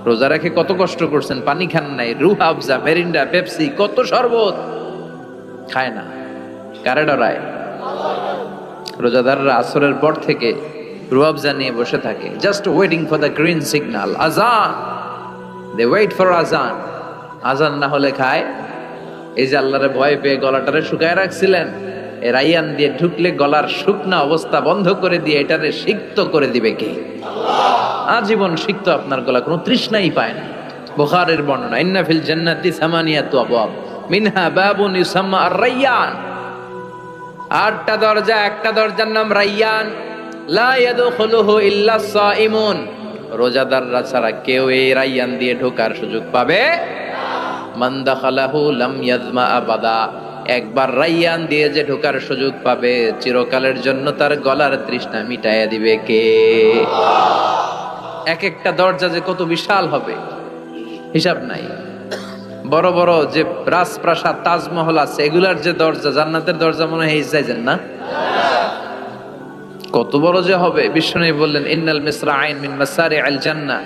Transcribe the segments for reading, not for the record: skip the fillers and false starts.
রোজা রেখে কত কষ্ট করছেন, পানি খান নাই, রুহ আফজা, মেরিন্ডা, পেপসি, কত শরবত খায় না, কারে ডরায়? রোজাদাররা আসরের পর থেকে রুহ আফজা নিয়ে বসে থাকে, just waiting for the green signal, আজান। দে ওয়েট ফর আজান। আজান না হলে খায়। এই যে আল্লাহরে ভয় পেয়ে গলাটারে শুকায় রাখছিলেন, এ রাইয়ান দিয়ে ঢুকলে গলার শুকনা অবস্থা বন্ধ করে দিয়ে এটারে সিক্ত করে দিবে কে? আজীবন সিক্ত আপনার গলা, কোনো তৃষ্ণাই পায় না। বুখারীর বর্ণনা, ইন্না ফিল জান্নাতি সামানিয়াতু আবওয়াব মিনহা বাবুন ইউসাম্মা আর-রায়্যান। 8টা দরজা, একটা দরজার নাম রায়্যান। লা ইয়াদখুলুহু ইল্লা সাইমুন। রোজাদাররা ছাড়া কেউ এই রায়্যান দিয়ে ঢোকার সুযোগ পাবে মান দাখালাহু লাম ইয়াজমা আবাদা। একবার রায়্যান দিয়ে যে ঢোকার সুযোগ পাবে, চিরকালের জন্য তার গলার তৃষ্ণা মিটাইয়া দিবে কে? এক একটা দরজা যে কত বিশাল হবে হিসাব নাই। বড় বড় যে রাজপ্রাসাদ, তাজমহল আছে, এগুলার যে দরজা, জান্নাতের দরজা মনে হয় যাইছেন না? কত বড় যে হবে। বিষ্ণু বললেন, ইন্নাল মিসরাআইন মিন মাসারিআল জান্নাহ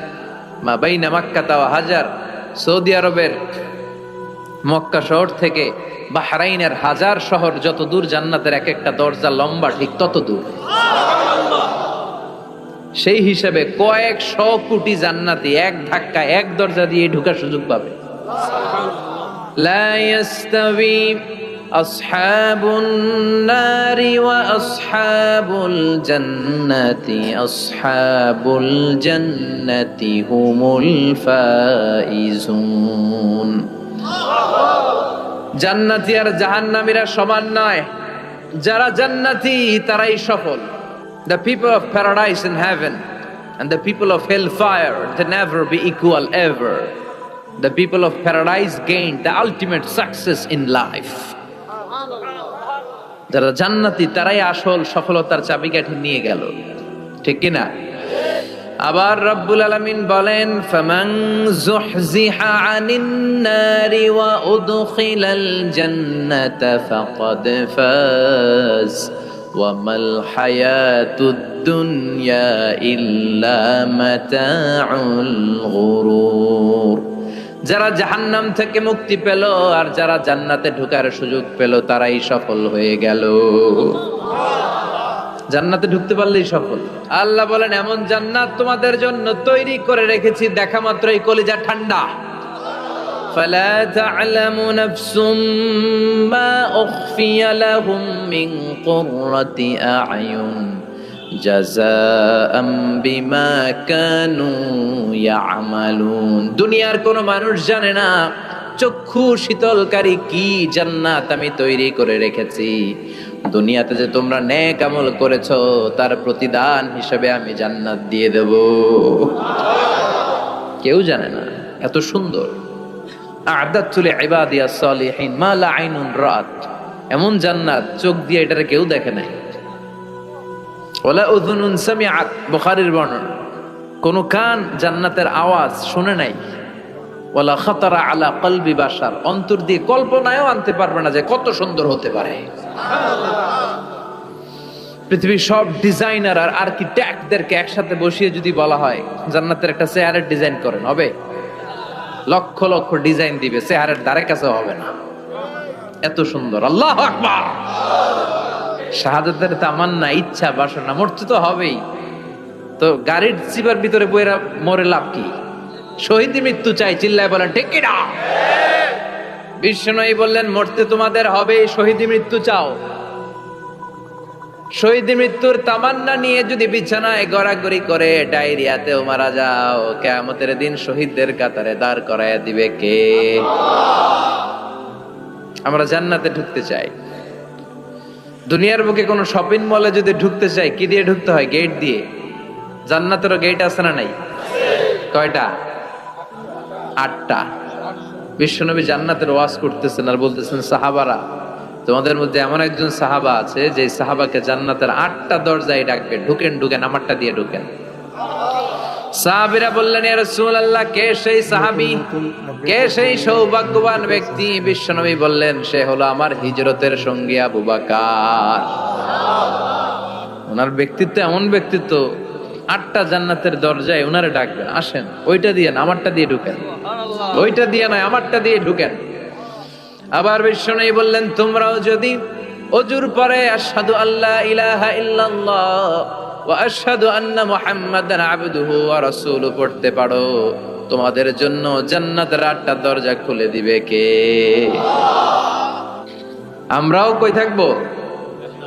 মা বাইনা মাক্কাতা ওয়া হাজার। সৌদি আরবের মক্কা শহর থেকে বাহরাইনের হাজার শহর যত দূর, জান্নাতের এক একটা দরজা লম্বা ঠিক তত দূর। সেই হিসাবে কয়েকশো কোটি জান্নাতি এক ধাক্কায় এক দরজা দিয়ে ঢোকার সুযোগ পাবে। লা ইয়াস্তাবি আসহাবুন নারি ওয়া আসহাবুল জান্নাতি আসহাবুল জান্নাতি হুমুল ফাইজুন। জান্নাতি আর জাহান্নামীরা সমান নয়। যারা জান্নাতি তারাই সফল। The people of paradise in heaven and the people of hellfire, they never be equal ever. The people of paradise gain the ultimate success in life. যারা জান্নাতি তারাই আসল সফলতার চাবিকাঠি নিয়ে গেল, ঠিক কিনা? আবার রব্বুল আলামিন বলেন, ফামান যুহজিহা আনিন নারি ওয়া উদখিলাল জান্নাতা ফাকাদ ফাজ ওয়া মাল হায়াতুদ দুনিয়া ইল্লা মাতাউল গুরুর। যারা জাহান্নাম থেকে মুক্তি পেল আর যারা জান্নাতে ঢোকার সুযোগ পেল, তারাই সফল হয়ে গেল। জান্নাতে ঢুকতে পারলেই সফল। আল্লাহ বলেন, এমন জান্নাত তোমাদের জন্য তৈরি করে রেখেছি, দেখা মাত্রই কলিজা ঠান্ডা। ফালা তা'লামু নাফসুম মা উখফিয়া লাহুম মিন কুররাতি আ'য়ুন জাযাআম বিমা কানু ইয়া'মালুন। দুনিয়ার কোন মানুষ জানে না চক্ষু শীতলকারী কি জান্নাত আমি তৈরি করে রেখেছি। দুনিয়াতে যে তোমরা নেক আমল করেছো, তার প্রতিদান হিসেবে আমি জান্নাত দিয়ে দেব। কেউ জানে না, এত সুন্দর। আ'দাতু লিইবাদিয়াস সালিহিন মা লা আইনুন রাত। এমন জান্নাত চোখ দিয়ে এটারে কেউ দেখে নাই। ওয়ালা উযুনুন সামিআত, বুখারীর বর্ণনা, কোন কান জান্নাতের আওয়াজ শুনে নাই। ওয়ালা খাতারা আলা কলবি বাশার, অন্তর দিয়ে কল্পনায়ও আনতে পারবে না যে কত সুন্দর হতে পারে। পৃথিবীর সব ডিজাইনার আর আর্কিটেক্টদেরকে একসাথে বসিয়ে যদি বলা হয় জান্নাতের একটা চেয়ারের ডিজাইন করেন, হবে? লক্ষ লক্ষ ডিজাইন দিবে, চেয়ারের ধারে কাছে হবে না, এত সুন্দর। আল্লাহু আকবার। শাহাদাতের তামান্না, ইচ্ছা, বাসনা, মরতে তো হবেই। তো গাড়ির চিপার ভিতরে বইরা মরে লাভ কি? শহীদ মৃত্যু চাই, চিল্লায় বলেন ঠিক কি না? বিষ্ণু বললেন, মরতে তোমাদের হবে, শহীদ মৃত্যু চাও। শহীদ মৃত্যুর তামান্না নিয়ে যদি বিছানায় গড়াগড়ি করে ডায়রিয়াতেও মারা যাও, কিয়ামতের দিন শহীদদের কাতারে দাঁড় করায় দিবে কে? আমরা জান্নাতে ঢুকতে চাই। দুনিয়ার বুকে কোন শপিং মলে যদি ঢুকতে চাই, কি দিয়ে ঢুকতে হয়? গেট দিয়ে। জান্নাতেরও গেট আছে না নাই? কয়টা? 8টা। বিশ্বনবী জান্নাতের ওয়াজ করতেছেন আর বলতেছেন, সাহাবারা, তোমাদের মধ্যে এমন একজন সাহাবা আছে যে সাহাবাকে জান্নাতের 8টা দরজায় ডাকবে, ঢুকেন ঢুকেন, আমারটা দিয়ে ঢুকেন। সাহাবীরা বললেন, ইয়া রাসূলুল্লাহ, কে সেই সাহাবী, কে সেই সৌভাগ্যবান ব্যক্তি? বিশ্বনবী বললেন, সে হলো আমার হিজরতের সঙ্গী আবু বকর। ওনার ব্যক্তিত্ব এমন ব্যক্তিত্ব, 8টা জান্নাতের দরজায় উনারে ডাকবেন, আসেন ওইটা দিয়ে না আমারটা দিয়ে ঢুকেন, ওইটা দিয়ে নয় আমারটা দিয়ে ঢুকেন। আবার বিষ্ণু বললেন, তোমরাও যদি অজুর পরে আশহাদু আল্লা ইলাহা ইল্লাল্লাহ ওয়া আশহাদু আন্না মুহাম্মাদান আবদুহু ওয়া রাসূলুহু পড়তে পারো, তোমাদের জন্য জান্নাতের 8টা দরজা খুলে দিবে কে? আমরাও কই থাকবো?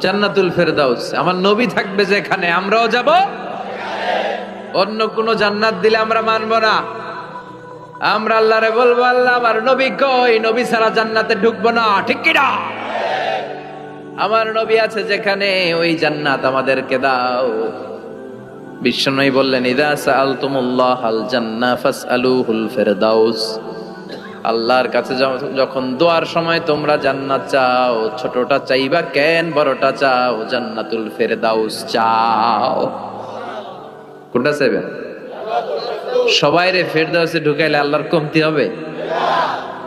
জান্নাতুল ফেরদাউস। আমার নবী থাকবে যেখানে, আমরাও যাব। অন্য কোন জান্নাত দিলে আমরা মানবো না। আমরা আল্লাহরে বলবো, আল্লাহ আমার নবী কই? নবী ছাড়া জান্নাতে ঢুকবো না, ঠিক কি না? আমার নবী আছে যেখানে, ওই জান্নাত আমাদেরকে দাও। বিশ্বনবী বললেন, ইযা সাআলতুমুল্লাহাল জান্নাহ ফাসআলুহুল ফিরদাউস। আল্লাহর কাছে যখন দোয়ার সময় তোমরা জান্নাত চাও, ছোটটা চাইবা কেন, বড়টা চাও, জান্নাতুল ফিরদাউস চাও। কোনটা চাইবেন? সবাই রে ফেরদাউসে ঢুকাইলে আল্লাহর কমতি হবে?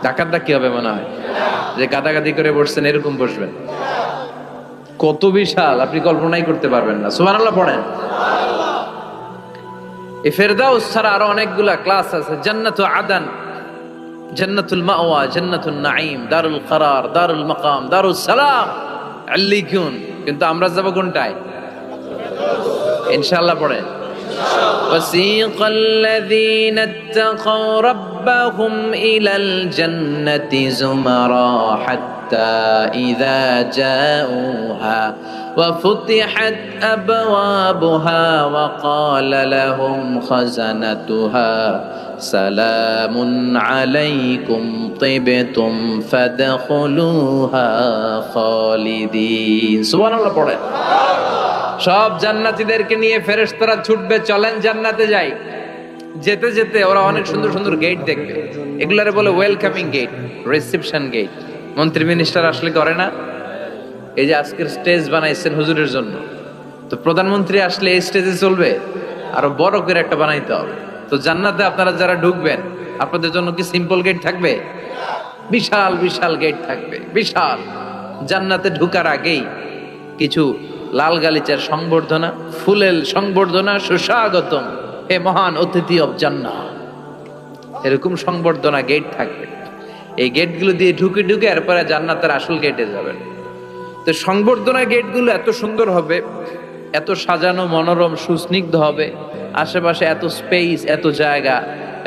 ডাকাতটা কি হবে মনে হয়? যে গাদাগাদি করে বসছেন এরকম বসবেন। কত বিশাল, আপনি কল্পনাই করতে পারবেন না। সুবহানাল্লাহ পড়েন। এই ফেরদাউস ছাড়া আরো অনেকগুলা ক্লাস আছে। জান্নাতু আদান, জান্নাতুল মাওয়া, জান্নাতুন নাঈম, দারুল করার, দারুল মাকাম, দারুস সালাম, আল্লিকুন। কিন্তু আমরা যাব কোনটায়? ইনশাআল্লাহ পড়েন। وسيق الذين اتقوا ربهم إلى الجنة زمرا حتى إذا جاءوها وفتحت أبوابها وقال لهم خزنتها سلام عليكم طبتم فادخلوها خالدين। سبحان الله পড়ে। সব জান্নাতীদেরকে নিয়ে ফেরেশতারা ছুটবে, চলেন জান্নাতে যাই। যেতে যেতে ওরা অনেক সুন্দর সুন্দর গেট দেখবে। এগুলারে বলে ওয়েলকামিং গেট, রিসেপশন গেট। মন্ত্রী মিনিস্টার আসলে করে না? এই যে আজকের স্টেজ বানাইছেন হুজুরের জন্য, তো প্রধানমন্ত্রী আসলে এই স্টেজে চলবে? আরো বড় করে একটা বানাইতে হবে। তো জান্নাতে আপনারা যারা ঢুকবেন, আপনাদের জন্য কি সিম্পল গেট থাকবে? বিশাল বিশাল গেট থাকবে, বিশাল। জান্নাতে ঢুকার আগেই কিছু লাল গালিচার সংবর্ধনা, ফুলেল সংবর্ধনা, সুস্বাগতম হে মহান অতিথি অব জান্নাহ, এরকম সংবর্ধনা গেট থাকবে। এই গেটগুলো দিয়ে ঢুকে ঢুকে এরপরে জান্নাতের আসল গেটে যাবেন। তো সংবর্ধনা গেটগুলো এত সুন্দর হবে, এত সাজানো, মনোরম, সুস্নিগ্ধ হবে। আশেপাশে এত স্পেস, এত জায়গা,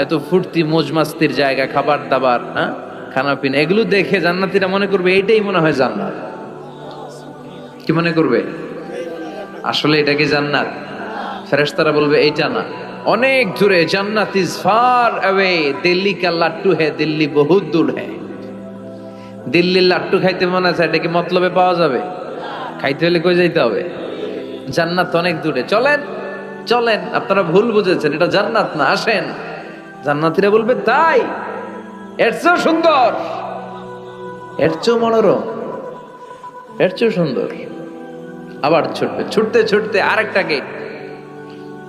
এত ফুর্তি মজমাস্তির জায়গা, খাবার দাবার, হ্যাঁ, খানা পিনা, এগুলো দেখে জান্নাতীরা মনে করবে এইটাই মনে হয় জান্নাত। কি মনে করবে? আসলে এটা কি জান্নাত? ফেরেশতারা বলবে এইটা না, অনেক দূরে। জান্নাত ইজ ফার অ্যাওয়ে, দিল্লি কা লাট্টু হে, দিল্লি বহুত দূর হে। দিল্লির লাট্টু খাইতে মনে আছে, এটা কি মতলবে পাওয়া যাবে? খাইতে হলে কই যাইতে হবে? জান্নাত অনেক দূরে। চলেন চলেন, আপনারা ভুল বুঝেছেন, এটা জান্নাত না, আসেন। জান্নাতীরা বলবে তাই? এর চেয়েও সুন্দর, এর চেয়েও মনোরম, এর চেয়েও সুন্দর। আবার ছুটবে, ছুটতে ছুটতে আরেকটা গেট,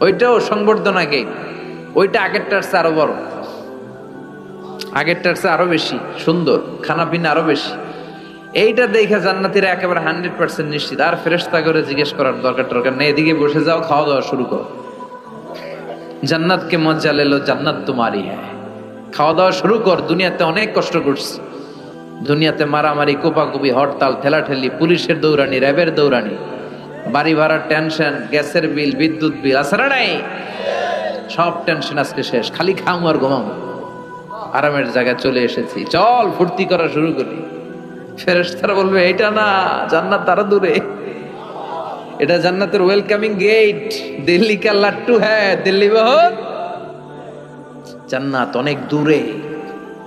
ওইটাও সংবর্ধনা গেট। ওইটা আগেরটার চেয়ে আরো বড়, আগেরটার চেয়ে আরো বেশি সুন্দর, খানা পিনা আরো বেশি। এইটা দেখে জান্নাতীরা একেবারে 100% নিশ্চিত। আর ফেরেশতা করে জিজ্ঞেস করার দরকার নেই, এদিকে বসে যাও, খাওয়া দাওয়া শুরু করো। জান্নাতকে মজা লেলো, জান্নাত তোমারই হ্যাঁ। খাওয়া দাওয়া শুরু কর, দুনিয়াতে অনেক কষ্ট করছি, দুনিয়াতে মারামারি, কোপাকুপি, হরতাল, ঠেলাঠেলি, পুলিশের দৌড়ানি, র্যাবের দৌড়ানি, বাড়ি ভাড়ার টেনশন, গ্যাসের বিল, বিদ্যুৎ বিল, আসরা নাই, সব টেনশন আজকে শেষ। খালি খামু আর ঘুমাবো, আরামের জায়গায় চলে এসেছি, চল ফুর্তি করা শুরু করি। ফেরেশতারা বলবে এটা না, জান্নাত তারা দূরে, এটা জান্নাতের ওয়েলকামিং গেট। দিল্লি কা লাট্টু হ্যাঁ, দিল্লি বহুত, জান্নাত অনেক দূরে,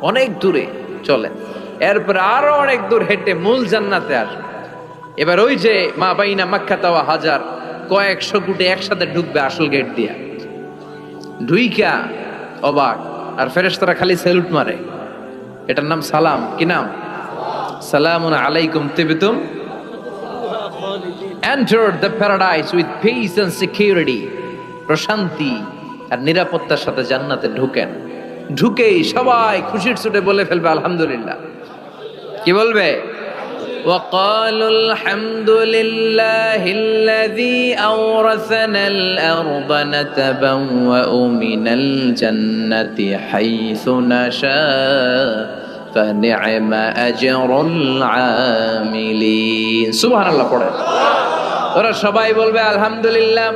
অনেক দূরে। চলেন এরপর আরো অনেক দূর হেঁটে মূল জান্নাতে আসবে। এবার ওই যে মা বাইনা মাক্কা তাওয়া হাজার, কয়েকশো কোটি একসাথে ঢুকবে আসল গেট দিয়া। ঢুইকা অবাক, আর ফেরেশতারা খালি স্যালুট মারে। এটার নাম সালাম। কি নাম? সালামুন আলাইকুম তিবতুম enter the paradise with peace and security। প্রশান্তি আর নিরাপত্তার সাথে জান্নাতে ঢুকেন। ঢুকেই সবাই খুশির ছুটে বলে ফেলবে আলহামদুলিল্লাহ। কি বলবে? وقالوا الحمد لله الذي أورثنا الأرض نتبوأ من الجنة حيث نشاء فنعم أجر العاملين سبحان الله পড়ে ওরা সবাই বলবে আলহামদুলিল্লাহ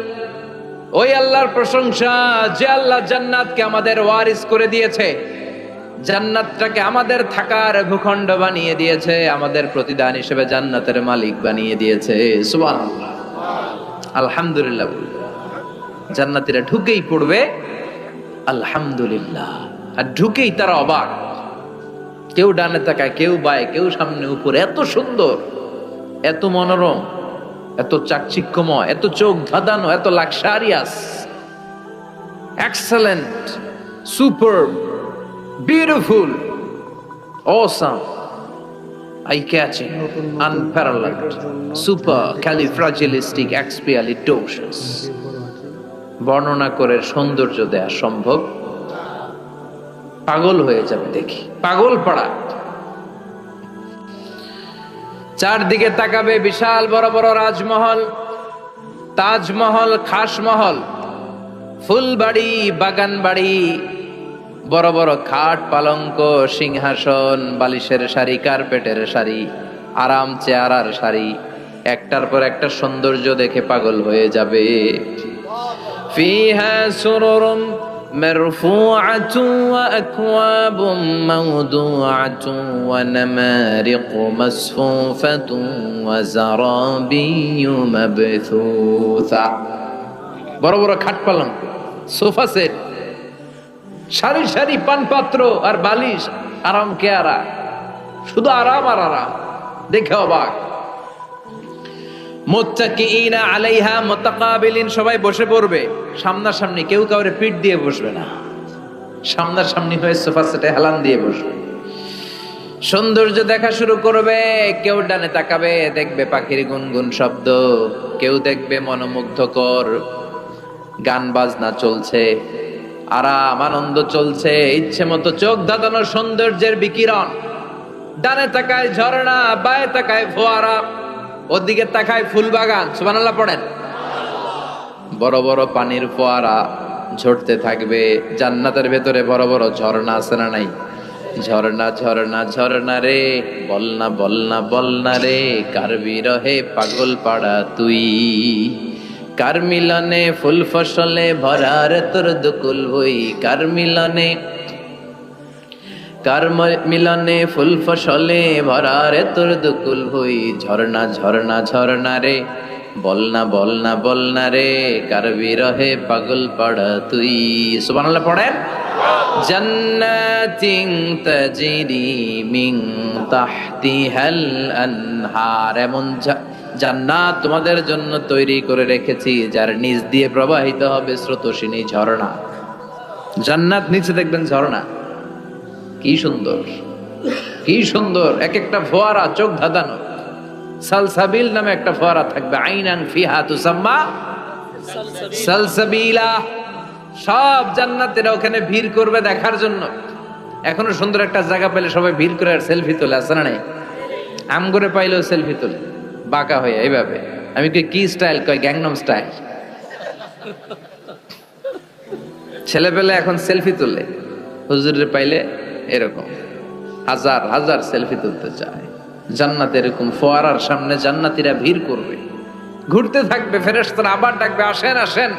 ওই আল্লাহর প্রশংসা যে আল্লাহ জান্নাতকে আমাদের ওয়ারিস করে দিয়েছে জান্নাতটাকে আমাদের থাকার ভূখণ্ড বানিয়ে দিয়েছে আমাদের প্রতিদান হিসেবে জান্নাতের মালিক বানিয়ে দিয়েছে সুবহানাল্লাহ আলহামদুলিল্লাহ জান্নাতীরা ঢুকেই পড়বে আলহামদুলিল্লাহ আর ঢুকেই তারা অবাক কেউ ডানে তাকায় কেউ বায়ে কেউ সামনে উপরে এত সুন্দর এত মনোরম এত চাকচিক্যময় এত চোখ ধাঁধানো এত luxurious excellent super beautiful awesome eye-catching unparalleled super califragilisticexpialidocious বর্ণনা করে সৌন্দর্য দেয়া সম্ভব পাগল হয়ে যাবে দেখি পাগল পাড়া চারদিকে তাকাবে বিশাল বড় বড় রাজমহল তাজমহল খাসমহল ফুলবাড়ি বাগান বাড়ি বড় বড় খাট পালঙ্ক সিংহাসন বালিশের সারি কার্পেটের সারি আরাম চেয়ারার সারি একটার পর একটা সৌন্দর্য দেখে পাগল হয়ে যাবে ফিহা সুরুরুম মারফুআতুন ওয়া আকওয়াবুম মাওদুআতুন ওয়া নামারিকু মাসফুফাতুন ওয়া যারাবিয়্যু মাবথুসা বড় বড় খাট পালঙ্ক সোফা সেট সারি সারি পানপাত্র আর বালিশ আরাম কেয়ারা শুধু আরাম আর আরাম দেখে অবাক মুত্তাকিইনা আলাইহা মুতাকাবিলিন সবাই বসে পড়বে সামনাসামনি কেউ কাউরে পিঠ দিয়ে বসবে না সামনাসামনি হয়ে সোফা সেটে হেলান দিয়ে বসবে সৌন্দর্য দেখা শুরু করবে কেউ ডানে তাকাবে দেখবে পাখির গুনগুন শব্দ কেউ দেখবে মনোমুগ্ধকর গান বাজনা চলছে আরাম আনন্দ চলছে ইচ্ছে মতো চোখ ধাঁধানো সৌন্দর্যের বিকিরণ ডানে তাকায় ঝর্ণা বায়ে তাকায় ফোয়ারা ওদিকে তাকায় ফুলবাগান সুবহানাল্লাহ পড়েন বড় বড় পানির ফোয়ারা ঝরতে থাকবে জান্নাতের ভেতরে বড় বড় ঝর্ণা আছে না নাই ঝর্ণা ঝর্ণা ঝর্ণা রে বলনা বলনা বলনা রে কার বিরহে পাগল পাড়া তুই কার মিলনে ফুল ফসলে ভরার তোর দুকুল বই কার মিলনে ফুল ফসলে ভরার তোর দুকুল বই ঝর্ণা ঝর্ণা ঝর্ণা রে বলনা বলনা বলনা রে কার বিরহে পাগল পাড়া তুই সুবহানাল্লাহ পড়েন জান্নাতিন তাজরি মিন তাহতিহাল আনহার এমন জান্নাত তোমাদের জন্য তৈরি করে রেখেছি যার নিচ দিয়ে প্রবাহিত হবে স্রোতস্বিনী ঝর্ণা জান্নাত নিচে দেখবেন ঝর্ণা কি সুন্দর কি সুন্দর এক একটা ফোয়ারা চোখ ধাঁধানো সালসাবিল নামে একটা ফোয়ারা থাকবে আইনান ফিহা তুসাম্মা সালসাবিলা সব জান্নাতীরা ওখানে ভিড় করবে দেখার জন্য এখনো সুন্দর একটা জায়গা পেলে সবাই ভিড় করে আর সেলফি তোলে আছে না নাই আম করে পাইলেও সেলফি তোলে বাঁকা হয়ে এইভাবে আমি কি স্টাইল কয় গ্যাংনম স্টাইল ছেলে পেলে এখন সেলফি তুলে হুজুরের পাইলে এরকম হাজার হাজার সেলফি তুলতে চায় জান্নাতে এরকম ফোয়ারার সামনে জান্নাতীরা ভিড় করবে ঘুরতে থাকবে ফেরেশতারা আবার ডাকবে আসেন আসেন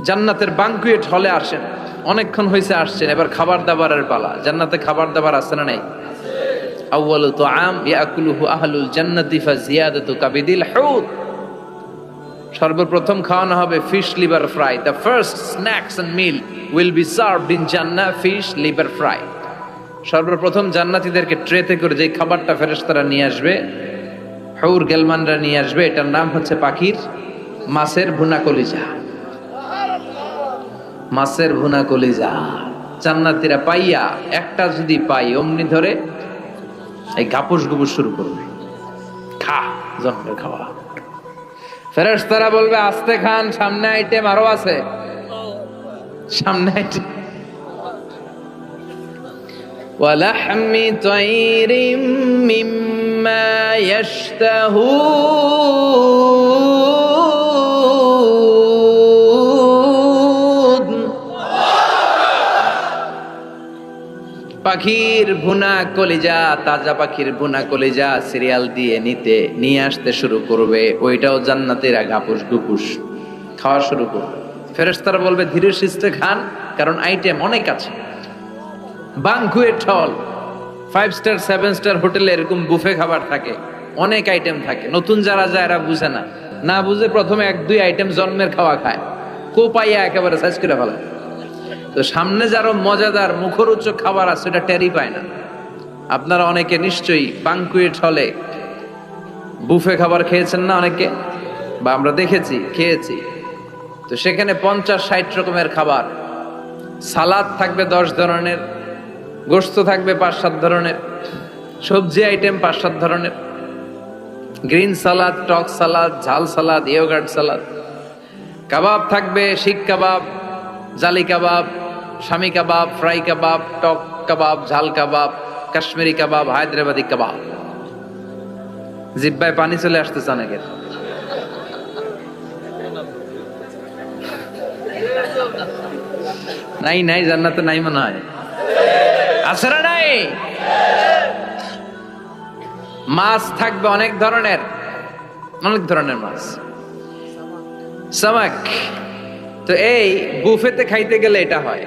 জান্নাতের বানকুয়েট হলে আসেন অনেকক্ষণ হয়েছে আসছেন এবার খাবার দাবারের পালা জান্নাতে খাবার দাবার আছে না নাই আউয়ালু তুআম ইয়াকুলুহু আহলুল জান্নাতি ফাজিয়াদাতু কাবিদিল হুত সর্বপ্রথম খাওয়ানো হবে fish liver fry the first snacks and meal will be served in জান্নাহ ফিশ লিভার ফ্রাই সর্বপ্রথম জান্নাতীদেরকে ট্রেতে করে যে খাবারটা ফেরেশতারা নিয়ে আসবে হুর গেলমানরা নিয়ে আসবে এটার নাম হচ্ছে পাখির মাছের ভুনা কলিজা মাছের ভুনা কলিজা জান্নাতীরা পাইয়া একটা যদি পাই অমনি ধরে এই গাপুস গুপুস শুরু করবে খা জন্মের খাওয়া ফেরেশতারা বলবে আস্তে খান সামনে আইটেম আরো আছে সামনে আইটেম ولحم طير مما يشتهون পাখির ভুনা কলিজা, তাজা পাখির ভুনা কলিজা সিরিয়াল দিয়ে নিয়ে আসতে শুরু করবে। ওইটাও জান্নাতেরা ঘাপুস গুপুস খাওয়া শুরু করবে। ফেরেশতারা বলবে ধীরে সুস্থে খান, কারণ আইটেম অনেক আছে। বাংকুয়েট হল, 5 স্টার 7 স্টার হোটেলে এরকম বুফে খাবার থাকে, অনেক আইটেম থাকে। নতুন যারা যায় এরা বুঝে না বুঝে প্রথমে 1-2 আইটেম জন্মের খাওয়া খায়, কোপাইয়া একেবারে সাইজ করে ফেলে। তো সামনে যারা মজাদার মুখরোচক খাবার আছে এটা টেরি পায় না। আপনারা অনেকে নিশ্চয়ই বাংকুয়েট হলে বুফে খাবার খেয়েছেন না অনেকে, বা আমরা দেখেছি, খেয়েছি। তো সেখানে 50-60 রকমের খাবার, সালাদ থাকবে 10 ধরনের, গোশত থাকবে 5-7 ধরনের, সবজি আইটেম 5-7 ধরনের, গ্রিন সালাদ, টক সালাদ, ঝাল সালাদ, ইয়োগার্ট সালাদ, কাবাব থাকবে, শিক কাবাব, জালি কাবাব, শামি কাবাব, ফ্রাই কাবাব, টক কাবাব, ঝাল কাবাব, কাশ্মীরি কাবাব, হায়দ্রাবাদি কাবাব। জিহ্বায় পানি চলে আসতেছে অনেকের। নাই জান্নাতে নাই মনে হয়, আছে না নাই? মাছ থাকবে অনেক ধরনের মাছ, সামাক। তো এই বুফেতে খাইতে গেলে এটা হয়,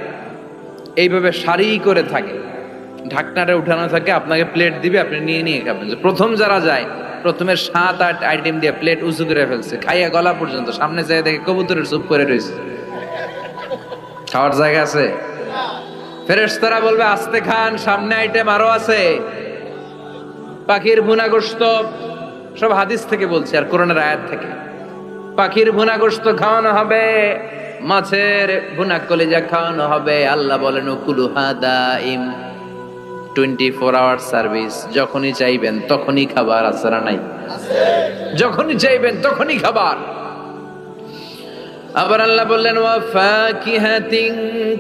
এইভাবে সারি করে থাকে, ঢাকনাটা উঠানো থাকে, আপনাকে প্লেট দিবে, আপনি নিয়ে খাবেন। প্রথম যারা যায় প্রথমে 7-8 আইটেম দিয়ে প্লেট উঁচু করে ফেলছে, খাইয়া গলা পর্যন্ত, সামনে যায় দেখে কবুতরের চুপ করে রয়েছে, খাওয়ার জায়গা আছে? ফেরেশতারা বলবে আস্তে খান, সামনে আইটেম আরো আছে। পাখির ভুনা গোশত, সব হাদিস থেকে বলছি আর কোরআনের আয়াত থেকে। পাখির ভুনা গোশত খাওয়ানো হবে, মাছের ভুনা কলিজা খাওয়ানো হবে। আল্লাহ বলেন উকুলুহা দাইম, 24 আওয়ার সার্ভিস, যখনই চাইবেন তখনই খাবার। আছে না নাই? যখনই চাইবেন তখনই খাবার। আবার আল্লাহ বললেন ওয়া ফাকিহাতিন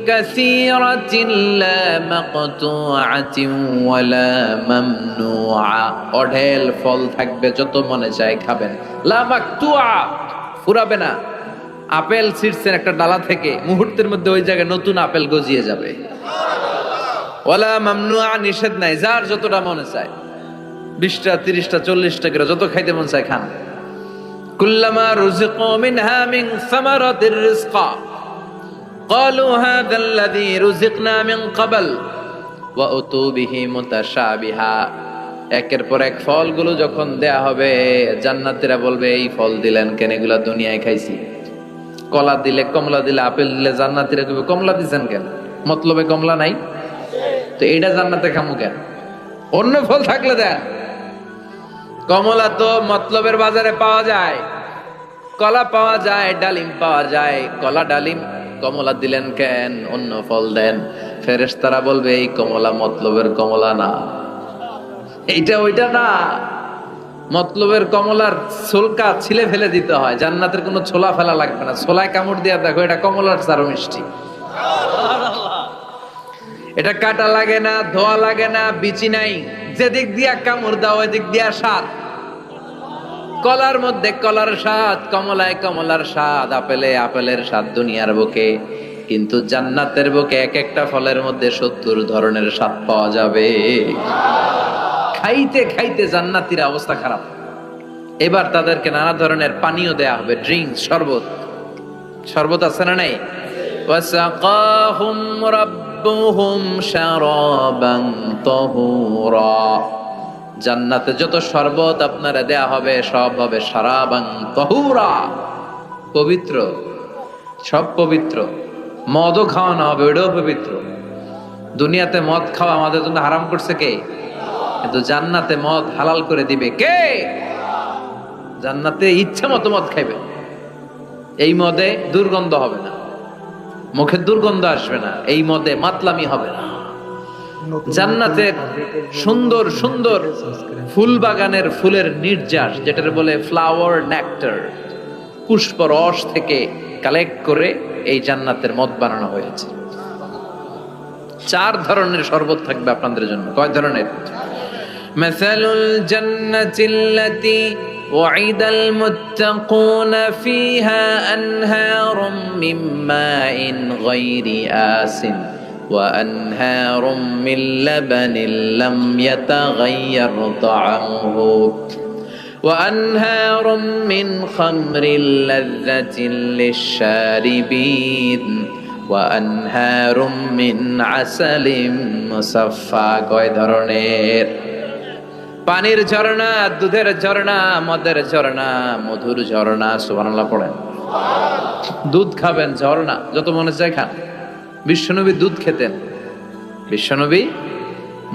কাসীরাতিন লা মাকতুআতিন ওয়া লা মামনুআ, অঢেল ফল থাকবে, যত মনে চায় খাবেন। লা মাকতুআ, ফুরাবে না। আপেল ছিঁড়ছেন একটা ডালা থেকে, মুহূর্তের মধ্যে ওই জায়গায় নতুন আপেল গজিয়ে যাবে। ওয়া লা মামনুআ, নিষেধ নাই, যার যতটা মনে চায়, 20টা 30টা 40টা করে যত খাইতে মন চায় খান। কুল্লামা রুজিকু মিনহা মিন সামারাতির রিজকা ক্বালু হাযা আল্লাযী রুজিকনা মিন ক্বাবল ওয়া উতু বিহি মুতাশাবিহা। একের পর এক ফলগুলো যখন দেয়া হবে, জান্নাতীরা বলবে এই ফল দিলেন কেন, এগুলা দুনিয়ায় খাইছি। কলা দিলে, কমলা দিলে, আপেল দিলে, জান্নাতীরা কইবে কমলা দিছেন কেন, মতলবে কমলা নাই তো এইটা জান্নাতে খামু কেন, অন্য ফল থাকলে দেন। কমলা তো মতলবের বাজারে পাওয়া যায়, কলা পাওয়া যায়, ডালিম পাওয়া যায়, কলা ডালিম, কমলা দিলেন কেন, অন্য ফল দেন। ফেরেশতারা বলবে এই কমলা মতলবের কমলা না, এইটা ওইটা না, মতলবের কমলার ছোলকা ছিলে ফেলে দিতে হয়, জান্নাতের কোনো ছোলা ফেলা লাগবে না। ছোলায় কামড় দিয়া দেখো, এটা কমলার চারো মিষ্টি। এটা কাটা লাগে না, ধোয়া লাগে না, বিচি নাই, যেদিক দিয়া কামড় দাও ওই দিক দিয়া স্বাদ। কলার মধ্যে কলার স্বাদ, কমলায় কমলার স্বাদ, আপেলে আপেলের স্বাদ দুনিয়ার বুকে, কিন্তু জান্নাতের বুকে এক একটা ফলের মধ্যে 70 ধরনের স্বাদ পাওয়া যাবে। খাইতে খাইতে জান্নাতীর অবস্থা খারাপ। এবার তাদেরকে নানা ধরনের পানীয় দেয়া হবে, ড্রিঙ্কস, শরবত আছে না নাই? ওয়াসাকাহুম রাব্বুহুম শারাবান তাহুরা, জান্নাতে যত শরবত আপনারা দেয়া হবে সব হবে শারাবান তাহুরা, পবিত্র, সব পবিত্র। মদও খাওয়ানো হবে, ওটাও পবিত্র। দুনিয়াতে মদ খাওয়া আমাদের জন্য হারাম করছে কে? কিন্তু জান্নাতে মদ হালাল করে দিবে কে? জান্নাতে ইচ্ছা মতো মদ খাইবে, এই মদে দুর্গন্ধ হবে না, মুখে দুর্গন্ধ আসবে না, এই মদে মাতলামি হবে না। জান্নাতের সুন্দর সুন্দর ফুল বাগানের ফুলের নির্যাস, যেটার বলে ফ্লাওয়ার নেক্টার, পুষ্প রস থেকে কালেক্ট করে এই জান্নাতের মদ বানানো হয়েছে। চার ধরনের শরবত থাকবে আপনাদের জন্য। কয় ধরনের? মাসালুল জান্নাতিল্লাতী ওয়াইদাল মুত্তাকুনা ফিহা আনহারুম মিন মাইন গায়রি আসিন ওয়া আনহারুম মিন লাবানিন লাম ইয়াতাগায়্যার তা'আমুহু وأنهار من خمر لذة للشاربين وأنهار من عسل مصفى। কয় ধরনের? পানির ঝর্ণা, দুধের ঝর্ণা, মদের ঝর্ণা, মধুর ঝর্ণা। সুবহানাল্লাহ পড়েন। দুধ খাবেন, ঝর্ণা যত মনে চায় খান। বিশ্বনবী দুধ খেতেন, বিশ্বনবী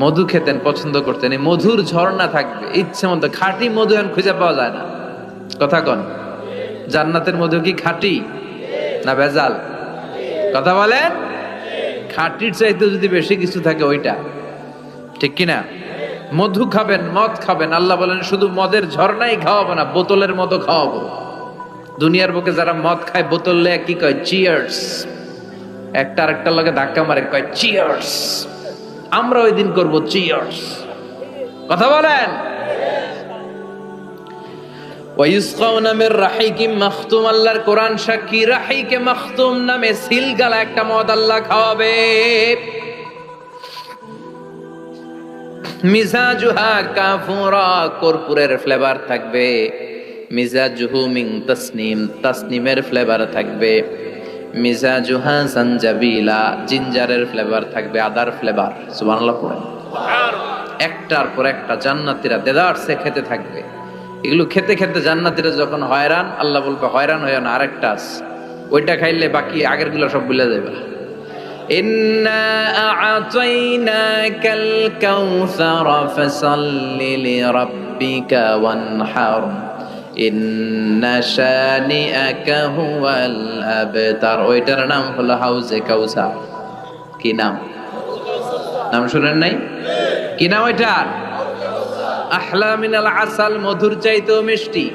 মধু খেতেন, পছন্দ করতেন। এই মধুর ঝর্ণা থাকবে ইচ্ছে মতো। খাঁটি মধু এখন খুঁজে পাওয়া যায় না, কথা কন। জান্নাতের মধু কি খাঁটি না ভেজাল? কথা বলেন। খাঁটির চাইতে যদি বেশি কিছু থাকে ওইটা, ঠিক কিনা? মধু খাবেন, মদ খাবেন। আল্লাহ বলেন শুধু মদের ঝর্ণাই খাওয়াবো না, বোতলের মতো খাওয়াবো। দুনিয়ার বুকে যারা মদ খায় বোতল লে কি কয়? চিয়ার্স। একটা আরেকটার লগে ধাক্কা মারে, কয় চিয়ার্স। আমরা ওই দিন করবো চিয়ার্স। কথা বলেন। ওয়ায়ুসকাউনা মির রাহিকিম মাখতুম। আল্লাহর কোরআন সাক্ষী, রাহিকে মাখতুম নামে সিলগালা একটা মদ আল্লাহ খাওয়াবে। মিজাজুহা কাফুরা, কর্পূরের ফ্লেভার থাকবে। মিজাজুহু মিন তাসনিম, তাসনিমের ফ্লেভার থাকবে। মিজাজুহা জানজাবিলা, জিঞ্জারের ফ্লেভার থাকবে, আদার ফ্লেভার। সুবহানাল্লাহ পড়েন। একটার পর একটা জান্নাতীরা দেদারসে খেতে থাকবে। এগুলো খেতে খেতে জান্নাতীরা যখন হয়রান, আল্লাহ বলবে হয়রান হইও না, আরেকটা আছে, ওইটা খাইলে বাকি আগের গুলো সব ভুলে যাবে। ইন্না আ'তাইনাকাল কাউসার ফাসাল্লি লিরাব্বিকা ওয়ানহার ইন্না শানিআকা হুয়াল আবতার। ওইটার নাম হলো হাউজে কাউসার। কি নাম? নাম শুনেন নাই? কি নাম ওইটার? আহলা মিনাল আসাল, মধুর চাইতেও মিষ্টি।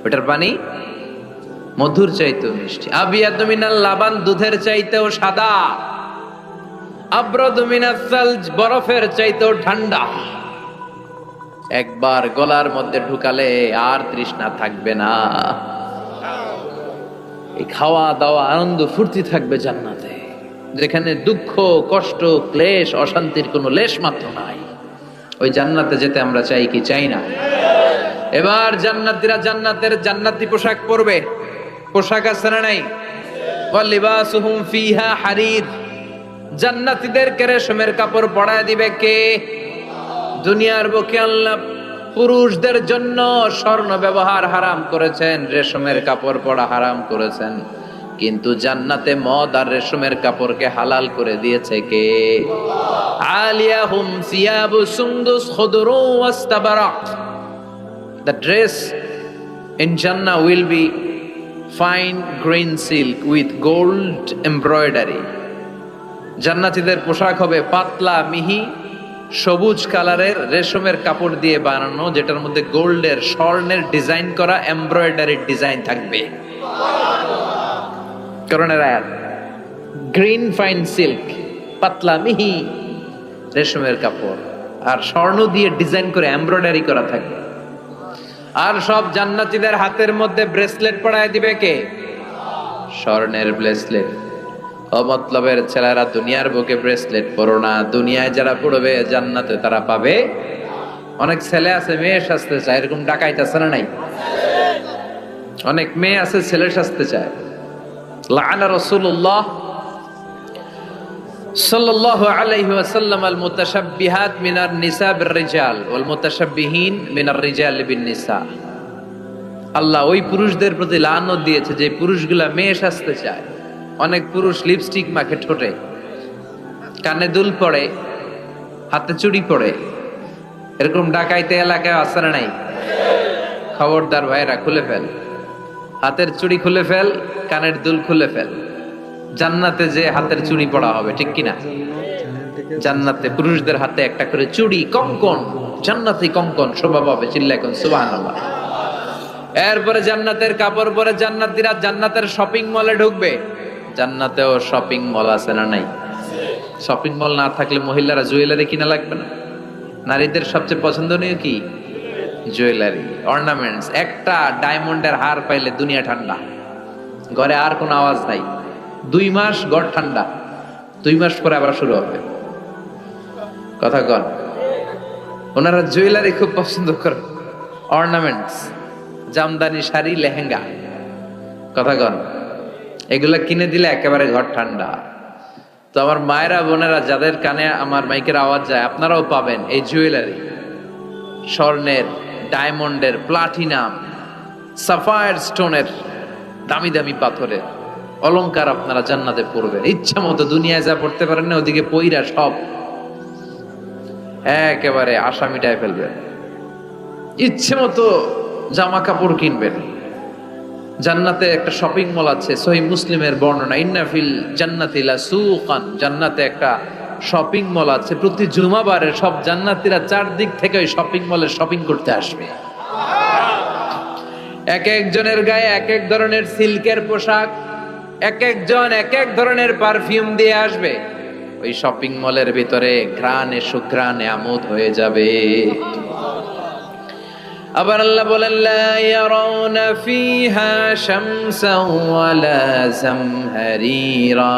ওইটার পানি মধুর চাইতেও মিষ্টি। আবিয়াদু মিনাল লাবান, দুধের চাইতেও সাদা। আবরাদু মিনাস সালজ, বরফের চাইতেও ঠান্ডা। একবার গলার মধ্যে ঢুকালে আর তৃষ্ণা থাকবে না। এই খাওয়া দাওয়া আনন্দ ফুর্তি থাকবে জান্নাতে, যেখানে দুঃখ কষ্ট ক্লেশ অশান্তির কোনো লেশ মাত্র নাই। ওই জান্নাতে যেতে আমরা চাই কি চাই না? এবার জান্নাতীরা জান্নাতের জান্নাতি পোশাক পরবে। পোশাক আছে না নাই? ওয়ালিবাসুহুম ফিহা হারির, জান্নাতীদেরকে রেশমের কাপড় পরায় দিবে কে? দুনিয়ার বুকে আল্লাহ পুরুষদের জন্য স্বর্ণ ব্যবহার হারাম করেছেন, রেশমের কাপড় পরা হারাম করেছেন, কিন্তু জান্নাতে মদ আর রেশমের কাপড়কে হালাল করে দিয়েছে কে? আলিয়াহুম সিয়াবু সুন্দুস খুদরু ওয়াস্তাবারাক। The dress in Jannah will be fine green silk with gold embroidery. জান্নাতীদের পোশাক হবে পাতলা মিহি সবুজ কালারের রেশমের কাপড় দিয়ে বানানো, যেটার মধ্যে গোল্ডের স্বর্ণের ডিজাইন করা এমব্রয়ডারির ডিজাইন থাকবে। করণের আয়াত, গ্রিন ফাইন সিল্ক, পাতলা মিহি রেশমের কাপড় আর স্বর্ণ দিয়ে ডিজাইন করে এমব্রয়ডারি করা থাকবে। আর সব জান্নাতীদের হাতের মধ্যে ব্রেসলেট পরায় দিবে কে? স্বর্ণের ব্রেসলেট। অমতলবের ছেলেরা দুনিয়ার বুকে ব্রেসলেট পরো না, দুনিয়ায় যারা পড়বে জান্নাতে তারা পাবে। অনেক ছেলে আছে মেয়ে সাজতে চায়, এরকম ডাকাইত আছে না নাই? অনেক মেয়ে আছে ছেলে সাজতে চায়। লাআনা রাসূলুল্লাহ সাল্লাল্লাহু আলাইহি ওয়াসাল্লাম আল মুতাশাব্বিহাত মিনার নিসা বির রিজাল ওয়াল মুতাশাব্বিহিন মিনার রিজাল বিন নিসা। আল্লাহ ওই পুরুষদের প্রতি লানত দিয়েছে যে পুরুষগুলা মেয়ে সাজতে চায়। অনেক পুরুষ লিপস্টিক মাখে ঠোঁটে, কানে দুল পড়ে, হাতে চুড়ি পড়ে। এরকম ডাকাইতে এলাকায় আছে না নাই? খবরদার ভাইরা, খুলে ফেল, হাতের চুড়ি খুলে ফেল, কানের দুল খুলে ফেল। জান্নাতে যে হাতের চুড়ি পড়া হবে, ঠিক কিনা? জান্নাতে পুরুষদের হাতে একটা করে চুড়ি, কঙ্কন, জান্নাতি কঙ্কন শোভা পাবে। চিল্লা এখন সুবহানাল্লাহ। এরপরে জান্নাতের কাপড় পরে জান্নাতীরা জান্নাতের শপিং মলে ঢুকবে। জান্নাতেও শপিং মল আছে না নাই? শপিং মল না থাকলে মহিলারা জুয়েলারি কিনা লাগবে না? নারীদের সবচেয়ে পছন্দনীয় কি? Jewellery, ornaments. একটা ডায়মন্ডের হার পাইলে দুনিয়া ঠান্ডা, ঘরে আর কোনো আওয়াজ নাই। 2 মাস ঘর ঠান্ডা, 2 মাস পরে আবার শুরু হবে। কথা কন। ওনারা জুয়েলারি খুব পছন্দ করে, অর্নামেন্টস, জামদানি শাড়ি, লেহেঙ্গা। কথা কন। এগুলা কিনে দিলে একেবারে ঘর ঠান্ডা। তো আমার মায়েরা বোনেরা যাদের কানে আমার মাইকের আওয়াজ যায়, আপনারাও পাবেন এই জুয়েলারি, স্বর্ণের, ডায়মন্ডের, প্লাটিনাম, সাফায়ার স্টোনের, দামি দামি পাথরের অলংকার আপনারা জান্নাতে পড়বেন। ইচ্ছা মতো দুনিয়ায় যা পড়তে পারেন না, ওদিকে পইরা সব একেবারে আশা মিটায় ফেলবেন। ইচ্ছে মতো জামা কাপড় কিনবেন। জান্নাতে একটা শপিং মল আছে, সহিহ মুসলিমের বর্ণনা, ইন্না ফিল জান্নাতি লাসুকান, জান্নাতে একটা শপিং মল আছে। প্রতি জুমাবারে সব জান্নাতীরা চারদিক থেকে ওই শপিং মলে শপিং করতে আসবে। এক একজনের গায়ে এক এক ধরনের সিল্কের পোশাক, এক একজন এক এক ধরনের পারফিউম দিয়ে আসবে। ওই শপিং মলের ভিতরে ঘ্রাণে সুঘ্রাণে আমোদ হয়ে যাবে। আবার আল্লাহ বলেন, লা ইয়ারাউনা ফিহা শামসান ওয়ালা জামহারিরা,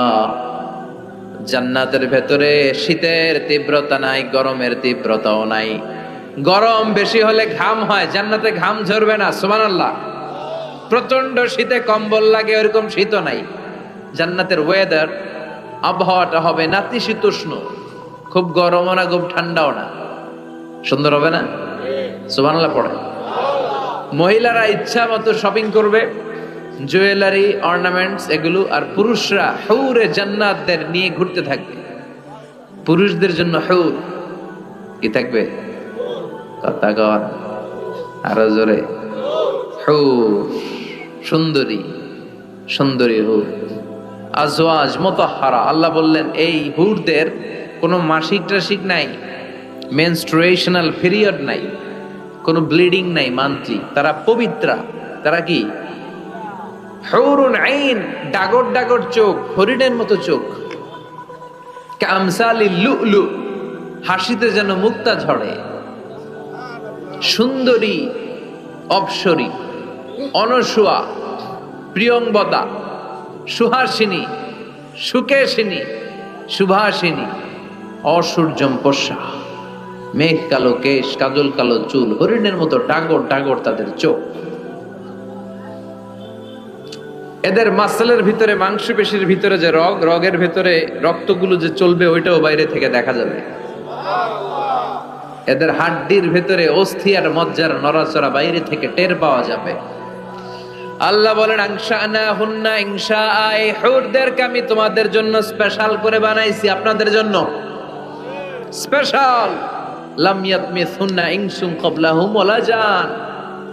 জান্নাতের ভেতরে শীতের তীব্রতা নাই, গরমের তীব্রতাও নাই। গরম বেশি হলে ঘাম হয়, জান্নাতে ঘাম ঝরবে না। সুবহানাল্লাহ। প্রচন্ড শীতে কম্বল লাগে, ওরকম শীত নাই। জান্নাতের ওয়েদার, আবহাওয়াটা হবে নাতিশীতোষ্ণ, খুব গরমও না খুব ঠান্ডাও না। সুন্দর হবে না? সুবহানাল্লাহ পড়ে। মহিলারা ইচ্ছা মতো শপিং করবে, জুয়েলারি, অর্নামেন্টস এগুলো। আর পুরুষরা হুরে জান্নাতদের নিয়ে ঘুরতে থাকবে। পুরুষদের জন্য হুর কি থাকবে? কথা কর আরো জোরে। হুর, সুন্দরী, সুন্দরী হুর। আজওয়াজ মুতাহহারা। আল্লাহ বললেন এই হুরদের কোনো মাসিক টাসিক নাই, মেনস্ট্রুয়েশনাল পিরিয়ড নাই, কোনো ব্লিডিং নাই মান্থলি। তারা পবিত্রা। তারা কি? হুরুন আইন, ডাগর ডাগর চোখ, হরিণের মতো চোখ। কামসালিল লুলু, হাসিতে যেন মুক্তা ঝরে। সুন্দরী, অপ্সরী, অনসুয়া, প্রিয়ংবদা, সুহাসিনী, সুকেশিনী, সুভাষিনী, অসূর্যম পশা, মেঘ কালো কেশ, কাজল কালো চুল, হরিণের মতো ডাগর ডাগর তাদের চোখ। এদের মাসলের ভিতরে, মাংসপেশির ভিতরে যে রগ, রগের ভিতরে রক্তগুলো যে চলবে, ওইটাও বাইরে থেকে দেখা যাবে। এদের হাড্ডির ভেতরে অস্থি আর মজ্জার নড়াচড়া বাইরে থেকে টের পাওয়া যাবে। আল্লাহ বলেন, আনশানা হুন্না ইনশা, এই হুরদেরকে আমি তোমাদের জন্য স্পেশাল করে বানাইছি, আপনাদের জন্য স্পেশাল। লাম ইয়াতমিসুন্না ইনসুন ক্বাবলাহুম ওয়ালা জান,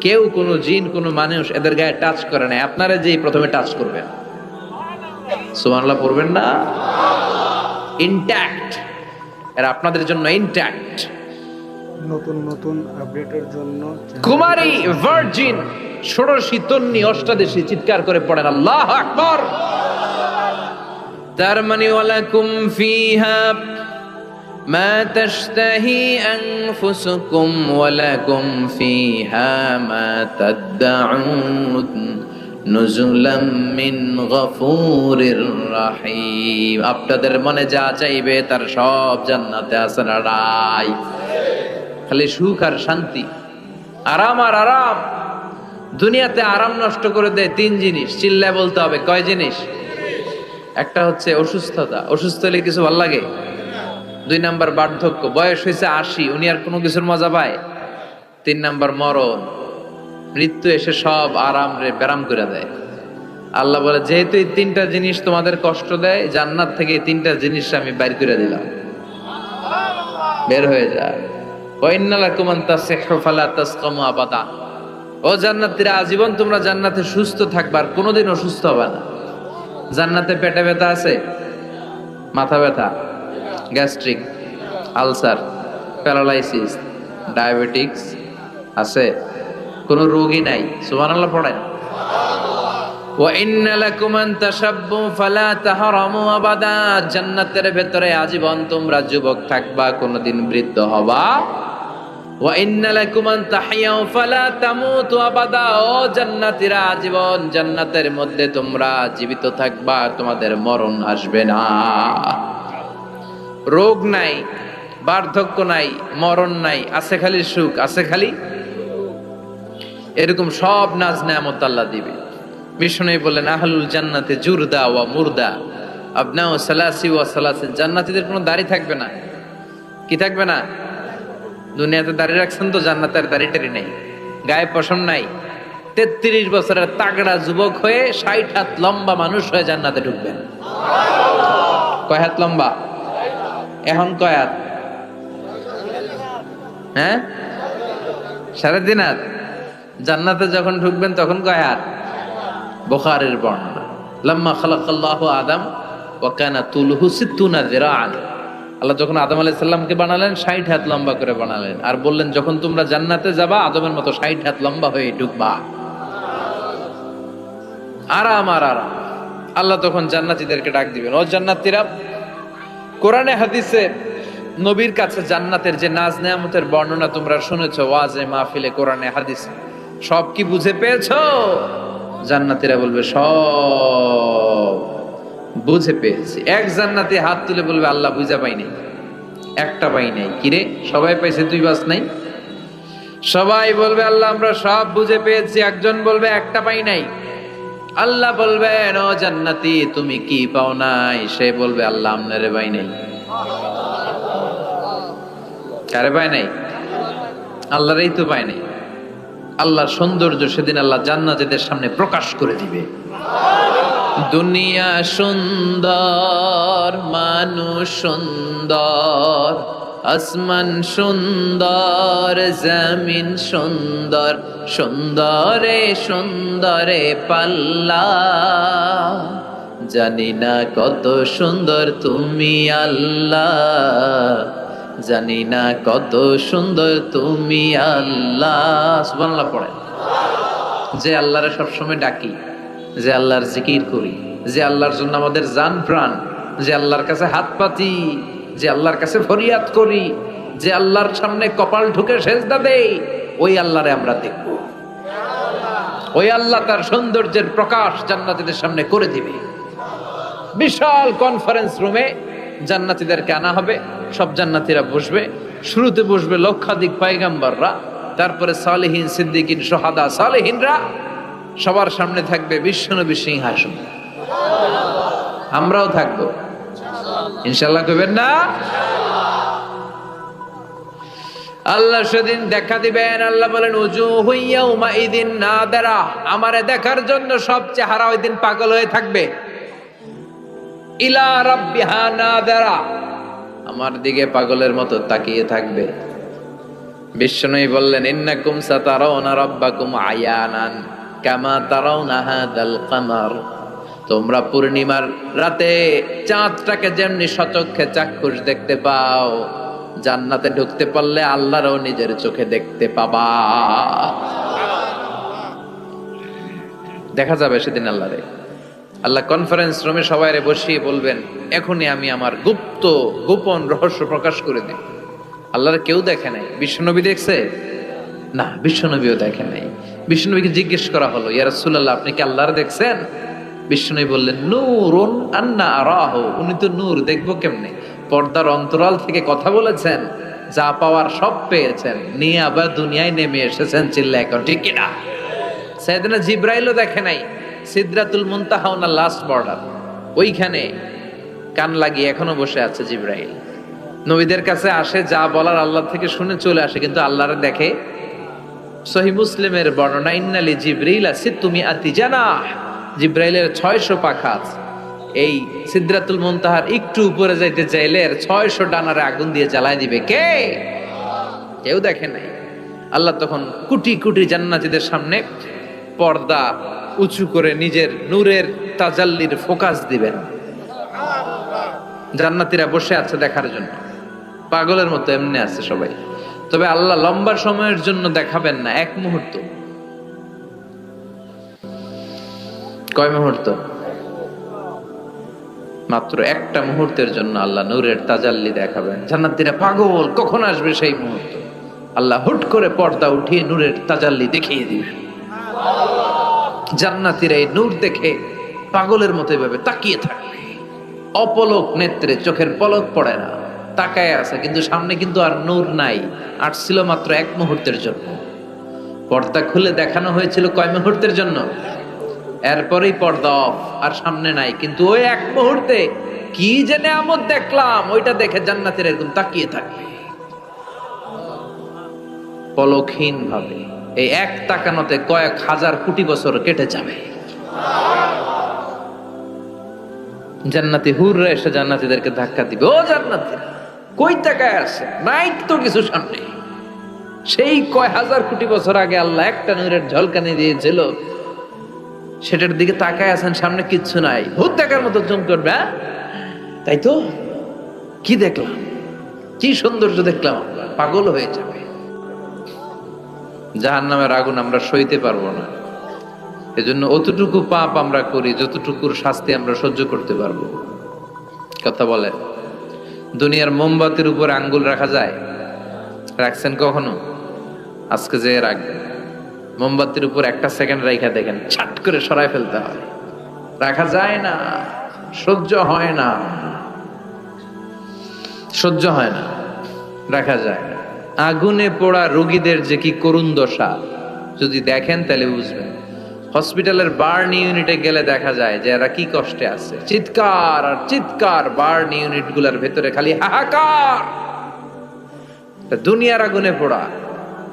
কেউ কোনো জিন কোনো মানুষ এদের গায়ে টাচ করে না। আপনারা যেই প্রথমে টাচ করবেন, সুবহানাল্লাহ পড়বেন না? ইনট্যাক্ট, এরা আপনাদের জন্য ইনট্যাক্ট। নতুন নতুন আপডেটের জন্য কুমারী, ভার্জিন, ষোড়শী, তন্নি, অষ্টাদশী, চিৎকার করে পড়েন আল্লাহু আকবার। তার মানে ওয়ালাকুম ফিহা মা তাশতাহি আনফুসুকুম ওয়ালাকুম ফিহা মা তাদউন নুজুলাম মিন গফুরির রহিম। আপনাদের মনে যা চাইবে তার সব জান্নাতে আছে না রাই। খালি সুখ আর শান্তি, আরাম আর আরাম। দুনিয়াতে আরাম নষ্ট করে দেয় 3 জিনিস, চিল্লায় বলতে হবে। কয় জিনিস? একটা হচ্ছে অসুস্থতা, অসুস্থ হলে কিছু ভালো লাগে। 2 নাম্বার বার্ধক্য, বয়স হয়েছে 80, উনি আর কোনো কিছুর মজা পায়। 3 নাম্বার মরণ, মৃত্যু এসে সব আরাম রে ব্যারাম করে দেয়। আল্লাহ বলে, যেহেতু এই 3টা জিনিস তোমাদের কষ্ট দেয়, জান্নাত থেকে এই 3টা জিনিস আমি বাইর করে দিলাম, বের হয়ে যায়। ওয়া ইন্না লাকুম আন তাসিহু ফালা তাসকামু আবাদা। ও জান্নাতীরা, আজীবন তোমরা জান্নাতে সুস্থ থাকবা, আর কোনোদিন অসুস্থ হবে না। জান্নাতে পেটে ব্যথা আছে, মাথা ব্যথা, গ্যাস্ট্রিক, আলসার, প্যারালাইসিস, ডায়াবেটিক্স আছে? কোনো রোগই নাই। সুবহানাল্লাহ পড়েন। ওয়া ইন্না লাকুম আন তাশাব্বু ফালা তাহরামু আবাদা, জান্নাতের ভেতরে আজীবন তোমরা যুবক থাকবা, কোনদিন বৃদ্ধ হবা। ওয়া ইন্না লাকুম আন তাহইয়াউ ফালা তামুতু আবাদা, ও জান্নাতীরা আজীবন জান্নাতের মধ্যে তোমরা জীবিত থাকবা, তোমাদের মরণ আসবে না। রোগ নাই, বার্ধক্য নাই, মরণ নাই, আছে খালি সুখ, আছে খালি এরকম সব নাজ নেয়ামত আল্লাহ দিবে। বিষ্ণু বললেন আহলুল জান্নাতে জুরদা ওয়া মুরদা আবনাউ সালাসি ওয়া সালাসিন, জান্নাতীদের কোনো দাড়ি থাকবে না। কি থাকবে না? দুনিয়াতে দাড়ি রাখছেন তো, জান্নাতের দাড়ি টাড়ি নেই, গায়ে পশম নাই। 33 বছরের তাগড়া যুবক হয়ে 60 হাত লম্বা মানুষ হয়ে জান্নাতে ঢুকবেন। কয় হাত লম্বা? এখন কয় হাত? হ্যাঁ, 3.5 হাত। জান্নাতে যখন ঢুকবেন তখন কয় হাত? বুখারীর বর্ণনা, লাম্মা খালাকাল্লাহু আদম ওয়া কানা তুলুহু 60 যিরাআন। আল্লাহ যখন আদম আলাইহিস সালামকে বানালেন 60 হাত লম্বা করে বানালেন, আর বললেন যখন তোমরা জান্নাতে যাবা আদমের মতো 60 হাত লম্বা হয়ে ঢুকবা। আরাম আর আরাম। আল্লাহ তখন জান্নাতীদেরকে ডাক দিবেন, ও জান্নাতীরা, কোরআনে হাদিসে নবীর কাছে জান্নাতের যে নাজ নেয়ামতের বর্ণনা তোমরা শুনেছো ওয়াজে মাহফিলে কোরআনে হাদিসে, সব কি বুঝে পেয়েছো? জান্নাতীরা বলবে সব বুঝে পেয়েছি। এক জান্নাতি হাত তুলে বলবে আল্লাহ বুঝা পাই নাই, একটা পাই নাই। কিরে, সবাই পাইছে, তুই বাস নাই? সবাই বলবে আল্লাহ আমরা সব বুঝে পেয়েছি। একজন বলবে একটা পাই নাই। আল্লাহ বলবেন ও জান্নাতি তুমি কি পাও নাই? সে বলবে আল্লাহ আমনারে পাই নাই। কারে পায় নাই? আল্লাহরই তো পায় নাই। আল্লাহর সৌন্দর্য সেদিন আল্লাহ জান্নাতীদের সামনে প্রকাশ করে দিবে। দুনিয়া সুন্দর, মানুষ সুন্দর, আসমান সুন্দর, জমিন সুন্দর, সুন্দরে সুন্দরে পাল্লা, জানি না কত সুন্দর তুমি আল্লাহ, জানি না কত সুন্দর তুমি আল্লাহ। সুবহানাল্লাহ পড়েন। যে আল্লাহরে সবসময় ডাকি, যে আল্লাহর জিকির করি, যে আল্লাহর জন্য আমাদের জান প্রাণ, যে আল্লাহর কাছে হাত পাতি, যে আল্লাহর কাছে ফরিয়াদ করি, যে আল্লাহর সামনে কপাল ঢুকে সেজদা দেই, ওই আল্লাহরে আমরা দেখব। ওই আল্লাহ তার সৌন্দর্যের প্রকাশ জান্নাতীদের সামনে করে দিবে। বিশাল কনফারেন্স রুমে জান্নাতীদেরকে আনা হবে, সব জান্নাতীরা বসবে। শুরুতে বসবে লক্ষাধিক পয়গম্বররা, তারপরে সালেহীন, সিদ্দিকিন, সুহাদা, সালেহীনরা, সবার সামনে থাকবে বিশ্বনবী সিংহাসন। আমরাও থাকবো ইনশাআল্লাহ, কইবেন না? আল্লাহ সেদিন দেখা দিবেন। আল্লাহ বলেন উজুহু ইয়াউমাইদিন নাদিরা, আমারে দেখার জন্য সব চেহারা ওই দিন পাগল হয়ে থাকবে। ইলা রাব্বিহা নাদিরা, আমার দিকে পাগলের মতো তাকিয়ে থাকবে। বিষ্ণুই বললেন ইন্নাকুম সাতারাউনা রাব্বাকুম আয়ানান কামা তারাউনা হাদাল কামার, তোমরা পূর্ণিমার রাতে চাঁদটাকে যেমনি সচক্ষে চাক্ষুষ দেখতে পাও, জান্নাতে ঢুকতে পারলে আল্লাহরও নিজের চোখে দেখতে পাবা। দেখা যাবে সেদিন আল্লাহরে। আল্লাহ কনফারেন্স রুমে সবাইরে বসিয়ে বলবেন এখনই আমি আমার গোপন রহস্য প্রকাশ করে দিই। আল্লাহরে কেউ দেখে নাই। বিশ্বনবী দেখছে না, বিশ্বনবীও দেখে নাই। বিশ্বনবীকে জিজ্ঞেস করা হলো ইয়া রাসূলুল্লাহ আপনি কি আল্লাহরে দেখছেন? বিশ্বনবী বললেন নূরুন আন্না আরাহু, উনি তো নূর, দেখবো কেমনে? পর্দার অন্তরাল থেকে কথা বলেছেন, যা পাওয়ার সব পেয়েছেন, নিয়ে আবার দুনিয়ায় নেমে এসেছেন। চিল্লা এখন ঠিক কিনা? সাইয়েদনা জিবরাইলও দেখে নাই। সিদরাতুল মুনতাহা ওনার লাস্ট বর্ডার, ওইখানে কান লাগিয়ে এখনো বসে আছে জিবরাইল। নবীদের কাছে আসে, যা বলার আল্লাহ থেকে শুনে চলে আসে, কিন্তু আল্লাহরে দেখে। সহিহ মুসলিমের বর্ণনা ইন্নালি জিবরিলা সিত্তুমি আতিজানাহ, জিবরাইলের 600 পাখা আছে। এই সিদরাতুল মুনতাহার একটু উপরে যাইতে চাইলে 600 ডানারে আগুন দিয়ে জ্বালায় দিবে। কে? কেউ দেখে নাই। আল্লাহ তখন কোটি কোটি জান্নাতীদের সামনে পর্দা উঁচু করে নিজের নূরের তাজাল্লির ফোকাস দিবেন। জান্নাতীরা বসে আছে দেখার জন্য, পাগলের মতো এমনি আছে সবাই। তবে আল্লাহ লম্বা সময়ের জন্য দেখাবেন না, এক মুহূর্ত। কয় মুহূর্ত? মাত্র একটা মুহূর্তের জন্য আল্লাহ নূরের তাজাল্লি দেখাবেন। জান্নাতীরা পাগল, কখন আসবে সেই মুহূর্ত। আল্লাহ হুট করে পর্দা উঠিয়ে নূরের তাজাল্লি দেখিয়ে দিবেন। জান্নাতীরা এই নূর দেখে পাগলের মতো এভাবে তাকিয়ে থাকবে, অপলক নেত্রে, চোখের পলক পড়ে না, তাকায় আছে, কিন্তু সামনে কিন্তু আর নূর নাই। আসছিল মাত্র এক মুহূর্তের জন্য। পর্দা খুলে দেখানো হয়েছিল কয় মুহূর্তের জন্য? এরপরেই পর্দা অফ, আর সামনে নাই। কিন্তু ওই এক মুহূর্তে কি যে নেয়ামত দেখলাম, ওইটা দেখে জান্নাতীরা এরকম তাকিয়ে থাকবে পলকহীন ভাবে। এই এক তাকানোতে কয়েক হাজার কোটি বছর কেটে যাবে। জান্নাতি হুররা এসে জান্নাতীদেরকে ধাক্কা দিবে, ও জান্নাতীরা কই তাকায় আছে, নাই তো কিছু সামনে। সেই কয় হাজার কোটি বছর আগে আল্লাহ একটা নূরের ঝলকানি দিয়েছিল, সেটার দিকে তাকায় আছেন, সামনে কিচ্ছু নাই। ভূত দেখার মতো জুম করবে, তাই তো? কি দেখলাম, কি সৌন্দর্য দেখলাম, পাগল হয়ে যাবে। জাহান্নামের আগুন আমরা সইতে পারবো না। এজন্য অতটুকু পাপ আমরা করি যতটুকুর শাস্তি আমরা সহ্য করতে পারবো। কথা বলে, দুনিয়ার মোমবাতির উপর আঙ্গুল রাখা যায়? রাখছেন কখনো? আজকে যে রাখবেন, মোমবাতির উপর একটা সেকেন্ড রাখা দেখেন, ছাট করে সরাই ফেলতে হয়। রাখা যায় না, সহ্য হয় না, সহ্য হয় না, রাখা যায় না। আগুনে পোড়া রোগীদের যে কি করুণ দশা যদি দেখেন তাহলে বুঝবেন। হসপিটালের বার্ন ইউনিটে গেলে দেখা যায় যে এরা কি কষ্টে আছে, চিৎকার আর চিৎকার। বার্ন ইউনিট গুলার ভেতরে খালি হাহাকার। দুনিয়ার আগুনে পোড়া,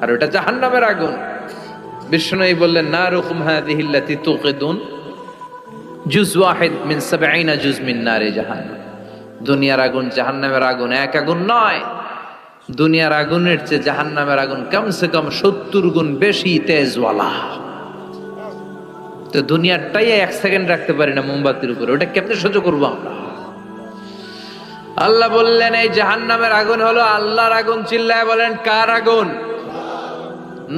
আর ওটা জাহান্নামের আগুন। বিষ্ণু বললেন, নারুকুম হাযিহিল্লাতী তুকিদুন জুজ ওয়াহিদ মিন ৭০ জুজ মিন নারে জাহান্নাম। দুনিয়ার আগুন জাহান্নামের আগুন এক আগুন নয়। দুনিয়ার আগুনের চেয়ে জাহান্নামের আগুন কমসে কম ৭০ গুণ বেশি তেজওয়ালা। তো দুনিয়ারটাই এক সেকেন্ড রাখতে পারি না মোমবাতির উপরে, ওটা কেমনে সহ্য করবো আমরা? আল্লাহ বললেন এই জাহান্নামের আগুন হলো আল্লাহর আগুন। চিল্লায় বলেন, কার আগুন?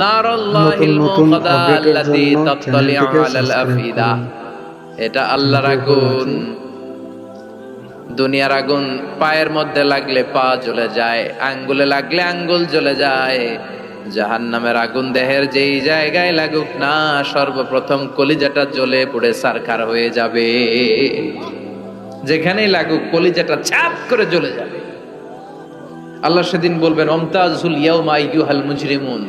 নারুল্লাহিল মুকাদ্দা আল্লাতী তাত্তালিউ আলাল আফিদা। এটা আল্লাহর আগুন। দুনিয়ার আগুন পায়ের মধ্যে লাগলে পা জ্বলে যায়, আঙ্গুলে লাগলে আঙ্গুল জ্বলে যায়। জাহান্নামের আগুন দেহের যেই জায়গায় লাগুক না, সর্বপ্রথম কলিজাটা জ্বলে পুড়ে সারখার হয়ে যাবে। যেখানেই লাগুক কলিজাটা ছাপ করে জ্বলে যাবে। আল্লাহ সেদিন বলবেন, আমতাজুল ইয়াউমা আইয়ুহাল মুজরিমুন।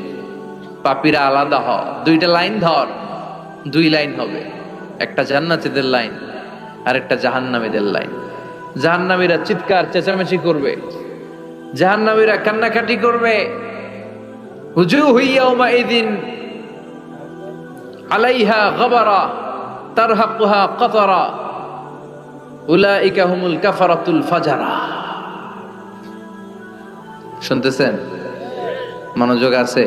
পাপীরা আলাদা হ, দুইটা লাইন ধর। দুই লাইন হবে, একটা জান্নাতীদের লাইন আর একটা জাহান্নামীদের লাইন। জাহান্নামীরা চিৎকার চেঁচামেচি করবে, জাহান্নামীরা কান্নাকাটি করবে। উজুহু ইয়াউমাইযিন আলাইহা গাবারা তারহাকুহা কাতারা উলাইকা হুমুল কাফারাতুল ফাজারা। শুনতেছেন? মনোযোগ আছে?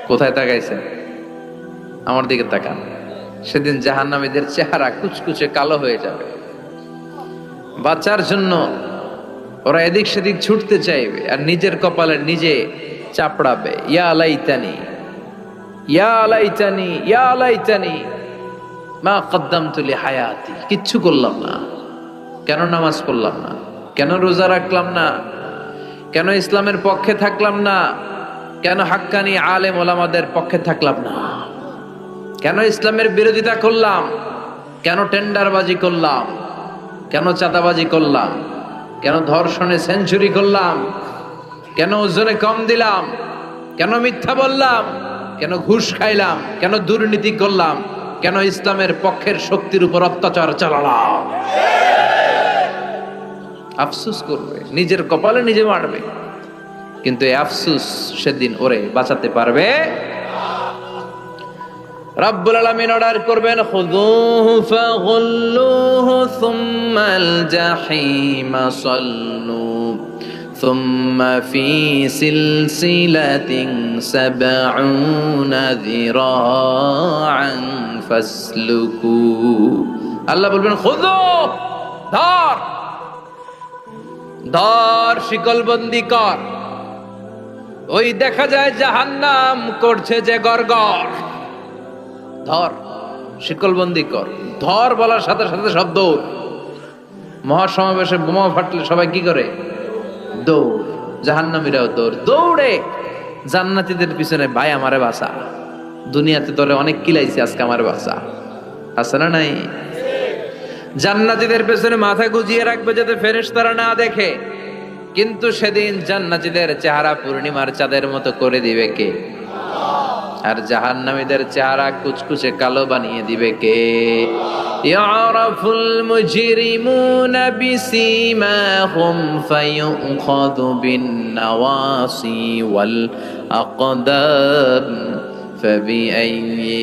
কোথায় তাকাইছেন? আমার দিকে তাকান। সেদিন জাহান্নামীদের চেহারা কুচকুচে কালো হয়ে যাবে। বাঁচার জন্য ওরা এদিক সেদিক ছুটতে চাইবে আর নিজের কপালে নিজে চাপড়াবে। ইয়া লাইতানি ইয়া লাইতানি ইয়া লাইতানি মা কদ্দামতু লিহায়াতি। কিচ্ছু করলাম না, কেন নামাজ পড়লাম না, কেন রোজা রাখলাম না, কেন ইসলামের পক্ষে থাকলাম না, কেন হাক্কানি আলেম ওলামাদের পক্ষে থাকলাম না, কেন ইসলামের বিরোধিতা করলাম, কেন টেন্ডারবাজি করলাম, কেন চাঁদাবাজি করলাম, কেন ধর্ষণে সেঞ্চুরি করলাম, কেন ওজনে কম দিলাম, কেন মিথ্যা বললাম, কেন ঘুষ খাইলাম, কেন দুর্নীতি করলাম, কেন ইসলামের পক্ষের শক্তির উপর অত্যাচার চালালাম। আফসুস করবে, নিজের কপালে নিজে মারবে। কিন্তু এই আফসুস সেদিন ওরে বাঁচাতে পারবে? রব্বুল আলামিন অর্ডার করবেন, খুযুহু ফাগুল্লুহু সুম্মাল জাহিমা সাল্লু সুম্মা ফি সিলসিলাতিন ৭০ যিরাআন ফাসলুকু। আল্লাহ বলবেন, খুযু, ধর ধর, শিকলবন্দি কর। ওই দেখা যায় জাহান্নাম করছে যে গড়গড়, ধর শিকলবন্দি কর, ধর বলার সাথে সাথে সব দৌড়। মহাসমাবেশে বোমা ফাটলে সবাই কি করে? দৌড়। জাহান্নামীরাও দৌড়, দৌড়ে জান্নাতীদের পিছনে, ভাই আমারে বাঁচা, দুনিয়াতে তোরে অনেক কিলাইছি, আজকে আমার বাঁচা। আছে না নাই? জান্নাতীদের পেছনে মাথা গুজিয়ে রাখবে যাতে ফেরেশতারা না দেখে। কিন্তু সেদিন জান্নাতীদের চেহারা পূর্ণিমার চাঁদের মতো করে দিবে কে? আর জাহান্নামীদের চেহারা কুচকুচে কালো বানিয়ে দিবে কে? ইয়ারাফুল মুজরিমুনা বিসীমাহুম ফায়ুখাযু বিন-নাওয়াসি ওয়াল আকদাম ফাবিআইয়ি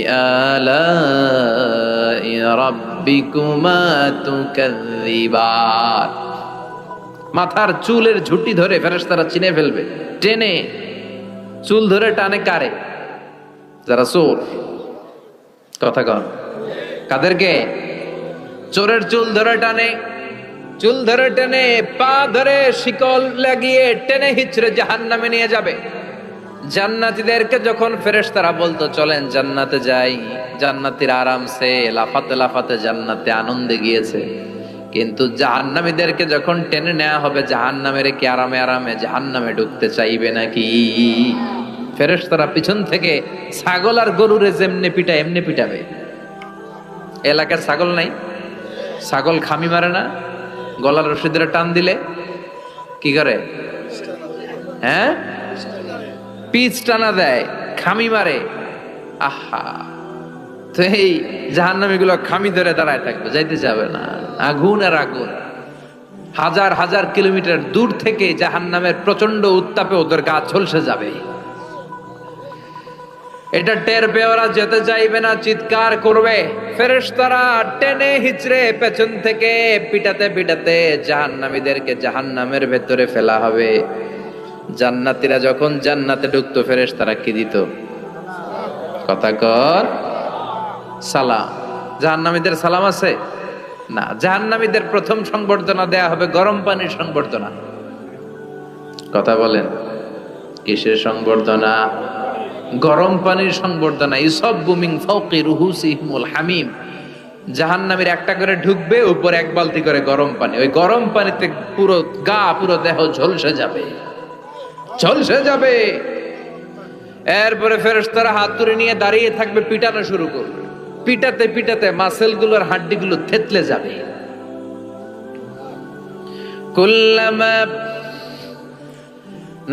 আলাই রাব্বিকুমা তুকাযযিবান। মাথার চুলের ঝুঁটি ধরে ফেরেশতারা চিনে ফেলবে, টেনে চুল ধরে টানে কারে? যারা চোর। কথা কন, কাদেরকে? চোরের চুল ধরে টানে, চুল ধরে টেনে, পা ধরে শিকল লাগিয়ে টেনে হিচড়ে জাহান্নামে নিয়ে যাবে। জান্নাতীদেরকে যখন ফেরেশতারা বলতো চলেন জান্নাতে যাই, জান্নাতীরা আরামসে লাফাতে লাফাতে জান্নাতে আনন্দে গিয়েছে। কিন্তু জাহান্নামীদেরকে যখন টেনে নেওয়া হবে জাহান্নামের, কি আরামে আরামে জাহান্নামে ঢুকতে চাইবে নাকি? ফেরেশতারা পিছন থেকে ছাগল আর গরুরে যেমনে পিটা এমনি পিটাবে। এলাকার ছাগল নাই? ছাগল খামি মারে না? গলার রশি ধরে টান দিলে কি করে? হ্যাঁ, পিচ টানা দেয়, খামি মারে। আহা, তো এই জাহান্নামীগুলো খামি ধরে দাঁড়ায় থাকবে, যাইতে যাবে না। আগুন আর আগুন, হাজার হাজার কিলোমিটার দূর থেকে জাহান্নামের প্রচন্ড উত্তাপে ওদের গা ঝলসে যাবে। এটা টের পেয়ে ওরা যেতে চাইবে না, চিৎকার করবে। ফেরেশতারা টেনে হিচড়ে পেছন থেকে পিটাতে পিটাতে জাহান্নামীদেরকে জাহান্নামের ভেতরে ফেলা হবে। জান্নাতীরা যখন জান্নাতে ঢুকতো ফেরেশতারা কি দিত? কথা কর, সালাম। জাহান্নামীদের সালাম আছে না? জাহান্নামীদের প্রথম সংবর্ধনা দেয়া হবে গরম পানির সংবর্ধনা। কথা বলেন, কিসের সংবর্ধনা? গরম পানির সংবর্ধনা। ইউসাব্বু মিন ফাওকি রুহুসিহিমুল হামিম। জাহান্নামীর একটা করে ঢুকবে, উপরে এক বালতি করে গরম পানি। ওই গরম পানিতে পুরো গা, পুরো দেহ ঝলসে যাবে, ঝলসে যাবে। এরপরে ফেরেশতারা হাত তুলে নিয়ে দাঁড়িয়ে থাকবে, পিটানো শুরু করবে। পিটাতে পিটাতে মাসেলগুলোর হাড্ডিগুলো থেতলে যাবে। কুল্লামা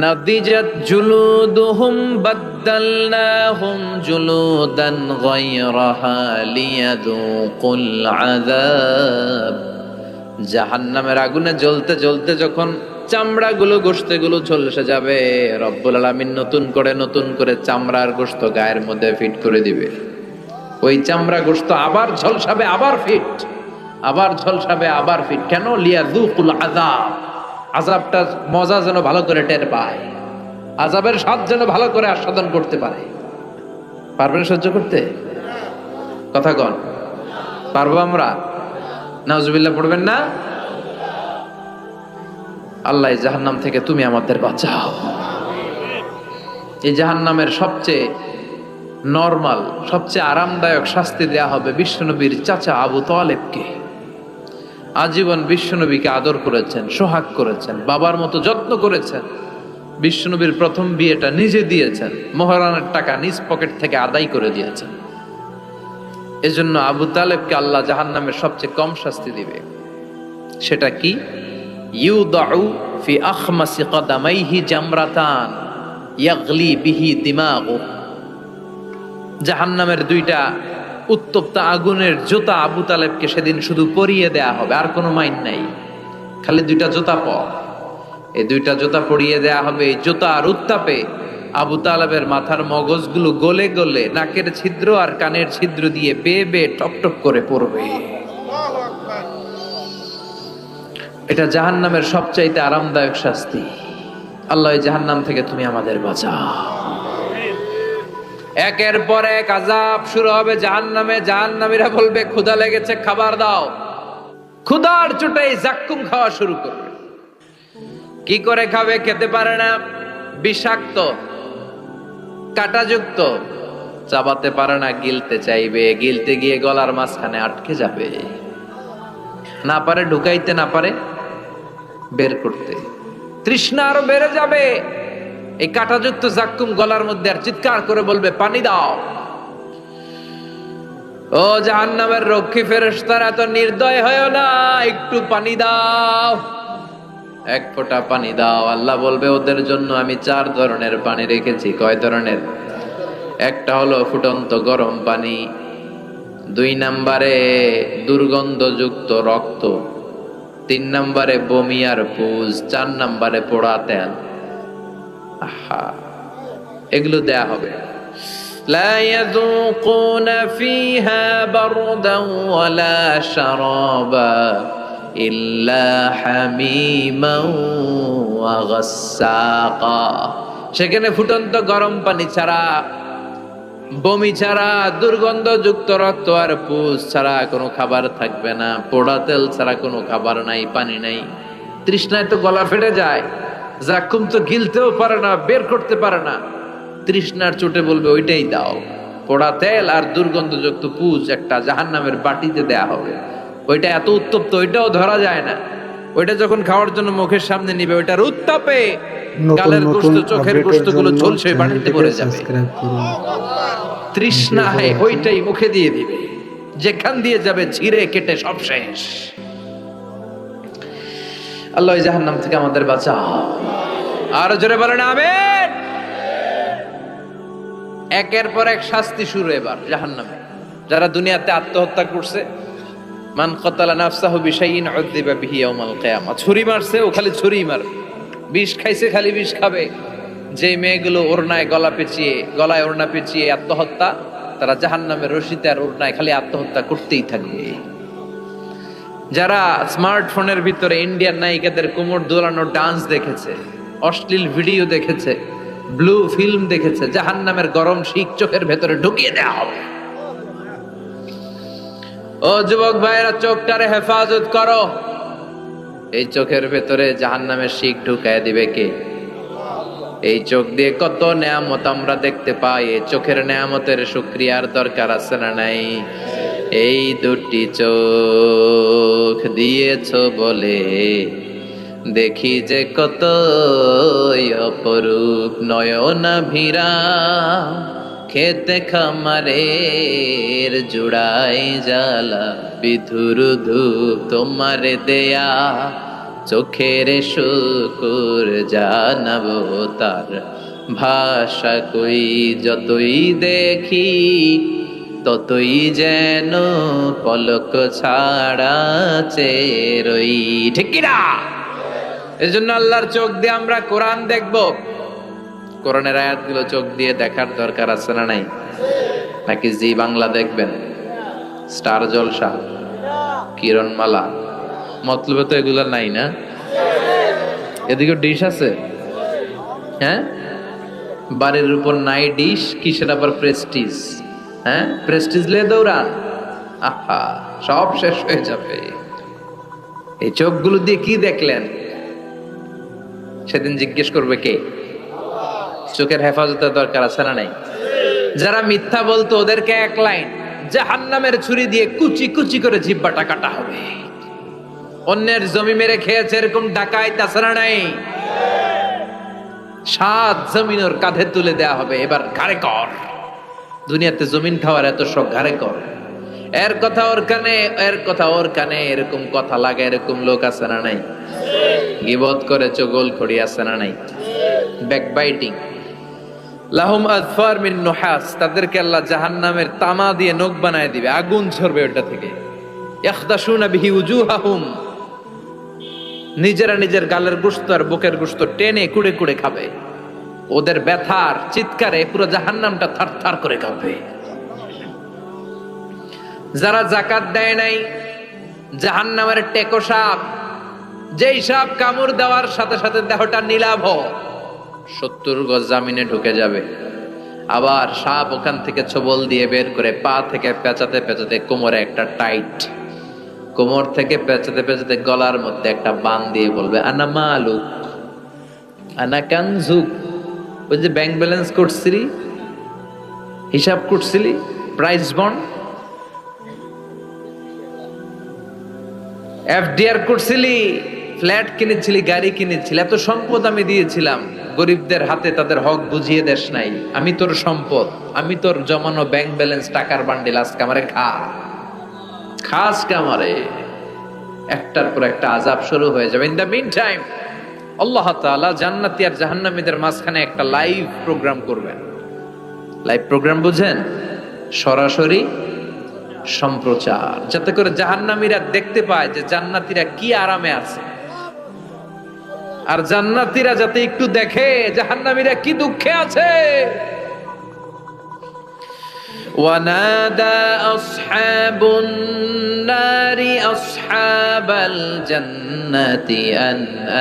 নাদিজাত জুলুদুহুম বাদদালনাহুম জুলুদান গায়রাহা লিয়াযুকুল আযাব। জাহান্নামের আগুনে জ্বলতে জ্বলতে যখন চামড়াগুলো, গোশতগুলো ঝলসে যাবে, রব্বুল আলামিন নতুন করে চামড়ার গোশত গায়ের মধ্যে ফিট করে দিবে। ওই চামড়া গোশত আবার ঝলসাবে, আবার ফিট, আবার ঝলসাবে, আবার ফিট। কেন? লিয়াযুকুল আযাব। আযাবটা মজা যেন ভালো করে টের পায়, আযাবের স্বাদ যেন ভালো করে আস্বাদন করতে পারে। পারবেন সহ্য করতে? কথা কন, পারবো আমরা? নাউজুবিল্লাহ পড়বেন না? আল্লাহ এই জাহান্নাম থেকে তুমি আমাদের বাঁচাও। এই জাহান্নামের সবচেয়ে নরমাল, সবচেয়ে আরামদায়ক শাস্তি দেয়া হবে বিশ্বনবীর চাচা আবু তালেবকে। আজীবন বিশ্বনবীকে আদর করেছেন, সোহাগ করেছেন, বাবার মতো যত্ন করেছেন। বিশ্বনবীর প্রথম বিয়েটা নিজে দিয়েছেন, মোহরানের টাকা নিজ পকেট থেকে আদায় করে দিয়েছেন। এজন্য আবু তালেবকে আল্লাহ জাহান্নামের সবচেয়ে কম শাস্তি দিবে। সেটা কি? ইউদাউ ফি আখমাসি কদামাইহি জামরাতান ইয়াগলি বিহি দিমাগু। জাহান্নামের দুইটা উত্তপ্ত আগুনের জুতা আবু তালেবকে সেদিন শুধু পরিয়ে দেয়া হবে, আর কোনো মাইন নাই, খালি দুইটা জুতা পর। এই দুইটা জুতা পরিয়ে দেয়া হবে। এই জুতার উত্তাপে আবু তালেবের মাথার মগজগুলো গলে গলে নাকের ছিদ্র আর কানের ছিদ্র দিয়ে বেয়ে বেয়ে টপ টপ করে পড়বে। এটা জাহান্নামের সবচাইতে আরামদায়ক শাস্তি। আল্লাহ এই জাহান্নাম থেকে তুমি আমাদের বাঁচাও। একের পর এক আযাব শুরু হবে জাহান্নামে। জাহান্নামীরা বলবে ক্ষুধা লেগেছে, খাবার দাও। ক্ষুধার চোটেই জাক্কুম খাওয়া শুরু করবে। কি করে খাবে? খেতে পারে না, বিষাক্ত, কাঁটাযুক্ত, চাবাতে পারে না, গিলতে চাইবে, গিলতে গিয়ে গলার মাঝখানে আটকে যাবে, না পারে ঢুকাইতে, না পারে বের করতে। তৃষ্ণা আরো বেড়ে যাবে। এই কাঁটাযুক্ত জাক্কুম গলার মধ্যে আর চিৎকার করে বলবে, পানি দাও। ও জাহান্নামের রক্ষী ফেরেশতারা, এত নির্দয় হয় না, একটু পানি দাও, এক ফোঁটা পানি দাও। আল্লাহ বলবে, ওদের জন্য আমি 4 ধরনের পানি রেখেছি। কয় ধরনের? একটা হলো ফুটন্ত গরম পানি, 2 নম্বরে দুর্গন্ধযুক্ত রক্ত, 3 নম্বরে বমি আর পুজ, 4 নম্বরে পোড়া তেল। আহা, এগুলো দেয়া হবে। لا يذوقون فيها بردا ولا شرابا إلا حميما وغساقا। সেখানে ফুটন্ত গরম পানি ছাড়া, বমি ছাড়া, দুর্গন্ধযুক্ত রক্ত আর পুজ ছাড়া কোনো খাবার থাকবে না, পোড়া তেল ছাড়া কোনো খাবার নাই, পানি নাই। তৃষ্ণায় তো গলা ফেটে যায়, জাকুম তো গিলতেও পারে না, বের করতে পারে না। তৃষ্ণার চোটে বলবে, ওইটাই দাও। পোড়া তেল আর দুর্গন্ধযুক্ত পুজ একটা জাহান্নামের বাটিতে দেয়া হবে। ওইটা এত উত্তপ্ত, ওইটাও ধরা যায় না। ওইটা যখন খাওয়ার জন্য মুখের সামনে নিবে, ওইটার উত্তাপে গালের গোশত, চোখের গোশতগুলো ঝলসে বাটিতে পড়ে যাবে। তৃষ্ণায় ওইটাই মুখে দিয়ে দিবে, যেখান দিয়ে যাবে ছিঁড়ে কেটে সব শেষ। আল্লাহ এই জাহান্নাম থেকে আমাদের বাঁচাও। আর জোরে বলেন আমিন। একের পর এক শাস্তি শুরু এবার জাহান্নামে। যারা দুনিয়াতে আত্মহত্যা করছে, মান কাতালা নাফসাহু বিশাইইন উযযিবা বিহি ইয়াউমাল কিয়ামা, ছুরি মারছে, ও খালি ছুরি মার, বিষ খাইছে, খালি বিষ খাবে। যে মেয়েগুলো ওড়নায় গলায় ওড়না পেঁচিয়ে আত্মহত্যা, তারা জাহান্নামের রশিতে আর ওড়নায় খালি আত্মহত্যা করতেই থাকবে। যারা স্মার্টফোনের ভিতরে ইন্ডিয়ান নায়িকাদের কোমর দোলানো ডান্স দেখেছে, অশ্লীল ভিডিও দেখেছে, ব্লু ফিল্ম দেখেছে, জাহান্নামের গরম শিক চোখের ভেতরে ঢুকিয়ে দেওয়া হবে। ও যুবক ভাইরা, চোখটারে হেফাজত করো। এই চোখের ভেতরে জাহান্নামের শিক ঢুকায় দিবে কে? এই চোখ দিয়ে কত নেয়ামত আমরা দেখতে পাই। এই চোখের নেয়ামতের শুকরিয়ার দরকার আছে না নাই? এই 2টি চোখ দিয়েছো বলে দেখি যে কত অপরূপ নয়না ভিরা, খেতে খামারের জুড়াই জ্বালা, বিধুর ধূপ তোমারে দেয়া, চোখের শুকুর জানাবো তার ভাষা কই, যতই দেখি ততই যেন পলক ছাড়া চেরই। ঠিক কিনা? এই জন্য আল্লাহর চোখ দিয়ে আমরা কোরআন দেখব। কোরআনের আয়াতগুলো চোখ দিয়ে দেখার দরকার আছে না নাই? নাকি জি বাংলা দেখবেন, স্টার জলসা, কিরণমালা, মতলবে তো এগুলো নাই না? এদিকে ডিশ আছে, হ্যাঁ, বাড়ির উপর নাই ডিশ, কিসের আবার প্রেস্টিজ, হ্যাঁ, প্রেস্টিজ লে দৌড়ান, আহা, সব শেষ হয়ে যাবে। এই চোখগুলো দিয়ে কি দেখলেন? সেদিন জিজ্ঞেস করবে কে? চোখের হেফাজতের দরকার আছে না নাই? যারা মিথ্যা বলতো ওদেরকে 1 লাইন, জাহান্নামের ছুরি দিয়ে কুচি কুচি করে জিহ্বাটা কাটা হবে। অন্যের জমি মেরে খেয়েছে এরকম ডাকাইত আছে না নাই? 7 জমিন ওর কাঁধে তুলে দেয়া হবে, এবার ঘাড়ে কর। দুনিয়াতে জমিন খাওয়ার এত শখ, ঘাড়ে কর। এর কথা ওর কানে, এর কথা ওর কানে, এরকম কথা লাগে, এরকম লোক আছে না নাই? গীবত করে চগল খড়ি আছে না নাই? ব্যাকবাইটিং। লাহুম আযফার মিন নুহাস, তাদেরকে আল্লাহ জাহান্নামের তামা দিয়ে নখ বানায় দিবে, আগুন ঝরবে ওটা থেকে। ইয়াখদাশুনা বিহি উজুহাহুম, নিজেরা নিজের গালের গোশত আর বুকের গোশত টেনে কুড়ে কুড়ে খাবে। ওদের ব্যথার চিৎকারে পুরো জাহান্নামটা থারথার করে কাঁপবে। যারা যাকাত দেয় নাই, জাহান্নামের টেকো সাপ, যেই সাপ কামড় দেওয়ার সাথে সাথে দেহটা নীলাভ, 70 গজ জামিনে ঢুকে যাবে। আবার সাপ ওখান থেকে ছোবল দিয়ে বের করে পা থেকে পেঁচাতে পেঁচাতে কোমরে একটা টাইট, কোমর থেকে পেঁচাতে পেঁচাতে গলার মধ্যে একটা বান দিয়ে বলবে, আনা মালুক আনা কানজুক। ওই যে ব্যাংক ব্যালেন্স করছিলি, হিসাব করছিলি প্রাইস বন্ড, এফডিআর করছিলি, ফ্ল্যাট কিনেছিলি, গাড়ি কিনেছিলি, এত সম্পদ আমি দিয়েছিলাম, গরিবদের হাতে তাদের হক বুঝিয়ে দেশ নাই। আমি তোর সম্পদ, আমি তোর জমানো ব্যাংক ব্যালেন্স টাকার বান্ডিল, আজকে আমারে খাস কামারে। একটার পর একটা আযাব শুরু হয়ে যাবে। ইন দ্য মিন টাইম আল্লাহ তাআলা জান্নাতি আর জাহান্নামীদের মাঝখানে একটা লাইভ প্রোগ্রাম করবেন। লাইভ প্রোগ্রাম বুঝেন? সরাসরি সম্প্রচার, যাতে করে জাহান্নামীরা দেখতে পায় যে জান্নাতীরা কি আরামে আছে, আর জান্নাতীরা যাতে একটু দেখে জাহান্নামীরা কি দুঃখে আছে। وَنَادَى أَصْحَابُ النَّارِ أَصْحَابَ الْجَنَّةِ أَنْ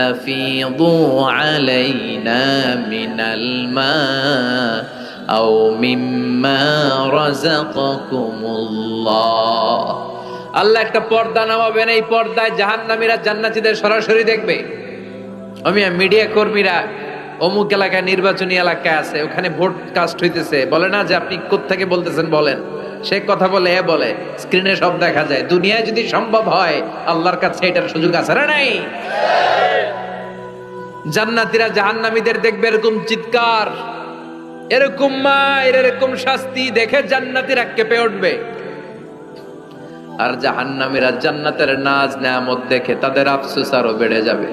أَفِيضُوا عَلَيْنَا مِنَ الْمَاءِ أَوْ مِمَّا رَزَقَكُمُ اللَّهُ। আল্লাহ একটা পর্দা নামাবেন, এই পর্দায় জাহান্নামীরা জান্নাতীদের সরাসরি দেখবে। আমি মিডিয়া কর্মীরা অমুক এলাকায় নির্বাচনী এলাকায় আছে, ওখানে ভোট কাস্ট হইতেছে, বলে না যে আপনি কোত্থেকে বলতেছেন বলেন, সে কথা বলে এ বলে, স্ক্রিনে সব দেখা যায়। দুনিয়ায় যদি সম্ভব হয় আল্লাহর কাছে এটার সুযোগ আছে না নাই? জান্নাতীরা জাহান্নামীদের দেখবে এরকম চিৎকার, এরকম মায়ের, এরকম শাস্তি দেখে জান্নাতীরা কেঁপে উঠবে। আর জাহান্নামীরা জান্নাতের নাজ নেয়ামত দেখে তাদের আফসোস আরো বেড়ে যাবে।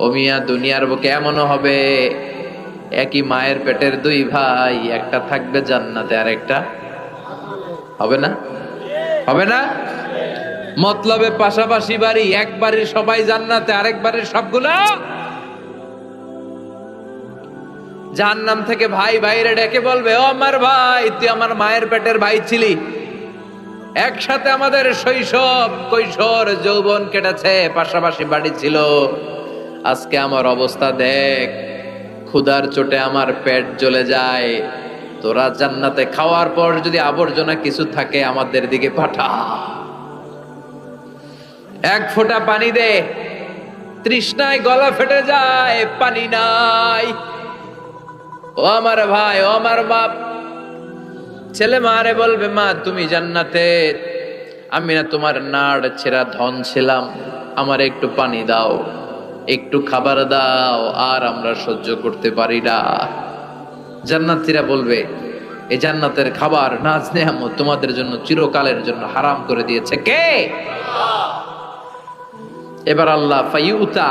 ও মিয়া, দুনিয়ার বুকে এমনও হবে একই মায়ের পেটের দুই ভাই, একটা থাকবে জান্নাতে আর একটা হবে না, হবে না? মতলবে পাশাপাশি বাড়ি, এক বাড়ির সবাই জান্নাতে, আরেক বাড়ির সবগুলো জাহান্নাম থেকে ভাই ভাইরে ডেকে বলবে, ও আমার ভাই, তুই আমার মায়ের পেটের ভাই ছিলি, একসাথে আমাদের শৈশব কৈশোর যৌবন কেটেছে, পাশাপাশি বাড়ি ছিল, আজকে আমার অবস্থা দেখ, ক্ষুধার চোটে আমার পেট জ্বলে যায়, তোরা জান্নাতে খাওয়ার পর যদি আবর্জনা কিছু থাকে আমাদের দিকে পাঠা, এক ফোঁটা পানি দে, তৃষ্ণায় গলা ফেটে যায়, পানি নাই। ও আমার ভাই, ও আমার বাপ, ছেলে মারে বলবে, মা তুমি জান্নাতে, আমি না তোমার নাড় ছেঁড়া ধন ছিলাম, আমার একটু পানি দাও, একটু খাবার দাও, আর আমরা সহ্য করতে পারি না। জান্নাতীরা বলবে, এই জান্নাতের খাবার নাজ নেয়ামত তোমাদের জন্য চিরকালের জন্য হারাম করে দিয়েছে কে? এবার আল্লাহ ফাইউতা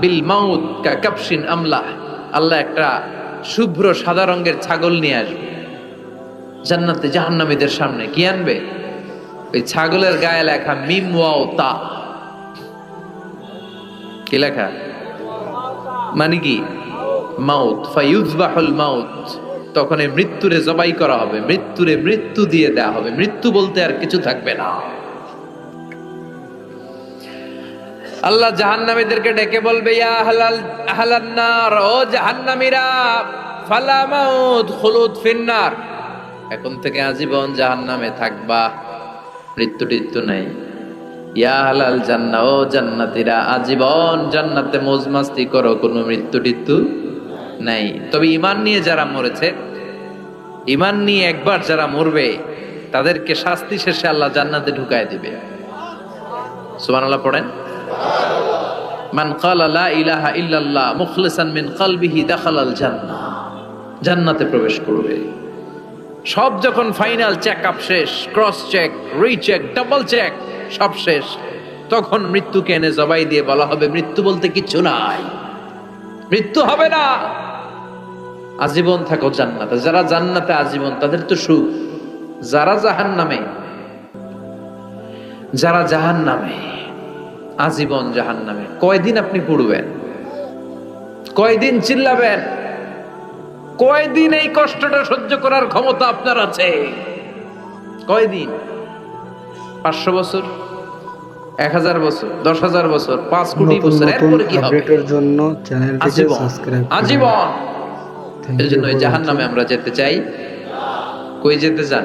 বিল মাউত কা কাবশিন আমলা, আল্লাহ একটা শুভ্র সাদা রঙের ছাগল নিয়ে আসবে জান্নাতে জাহান্নামীদের সামনে। কি আনবে? ওই ছাগলের গায়ে লেখা মিম ওয়াও তা। কি লেখা? মানে কি? মাউত। ফায়ুযবাহুল মাউত, তখন এই মৃত্যুরে জবাই করা হবে, মৃত্যুরে মৃত্যু দিয়ে দেয়া হবে, মৃত্যু বলতে আর কিছু থাকবে না। আল্লাহ জাহান্নামীদেরকে ডেকে বলবে, ইয়া আহলান নার, ও জাহান্নামীরা, ফালা মাউত খুলুদ ফিন্নার, এখন থেকে আজীবন জাহান্নামে থাকবা, মৃত্যু টিত্যু নাই। ইয়া আহলাল জান্নাহ, ও জান্নাতীরা, আজীবন জান্নাতে মौज মাস্তি করো, কোনো মৃত্যু টিত্যু নাই। তবে ঈমান নিয়ে যারা মরেছে, ঈমান নিয়ে একবার যারা মরবে, তাদেরকে শাস্তি শেষে আল্লাহ জান্নাতে ঢুকায় দিবে। সুবহানাল্লাহ পড়েন। মান ক্বালা লা ইলাহা ইল্লাল্লাহ মুখলিসান মিন কলবিহি দাখালাল জান্নাহ, জান্নাতে প্রবেশ করবে। সব যখন ফাইনাল চেকআপ শেষ, cross check, recheck, double check সব শেষ, তখন মৃত্যুকে এনে জবাই দিয়ে বলা হবে, মৃত্যু বলতে কিছু নাই, মৃত্যু হবে না, আজীবন থাকো জান্নাতে। যারা জান্নাতে আজীবন তাদের তো সুখ, যারা জাহান্নামে, যারা জাহান্নামে আজীবন জাহান্নামে, কয়দিন আপনি পড়বেন? কয়দিন চিল্লাবেন? কয়দিন এই কষ্টটা সহ্য করার ক্ষমতা আপনার আছে? কয়দিন? 500 বছর, 1000 বছর, 10,000 বছর, 5 কোটি বছর, এরপরে কি হবে? আপডেটের জন্য চ্যানেলটিকে সাবস্ক্রাইব করুন। আজীবন। এজন্য জাহান্নামে আমরা যেতে চাই। কই যেতে চান?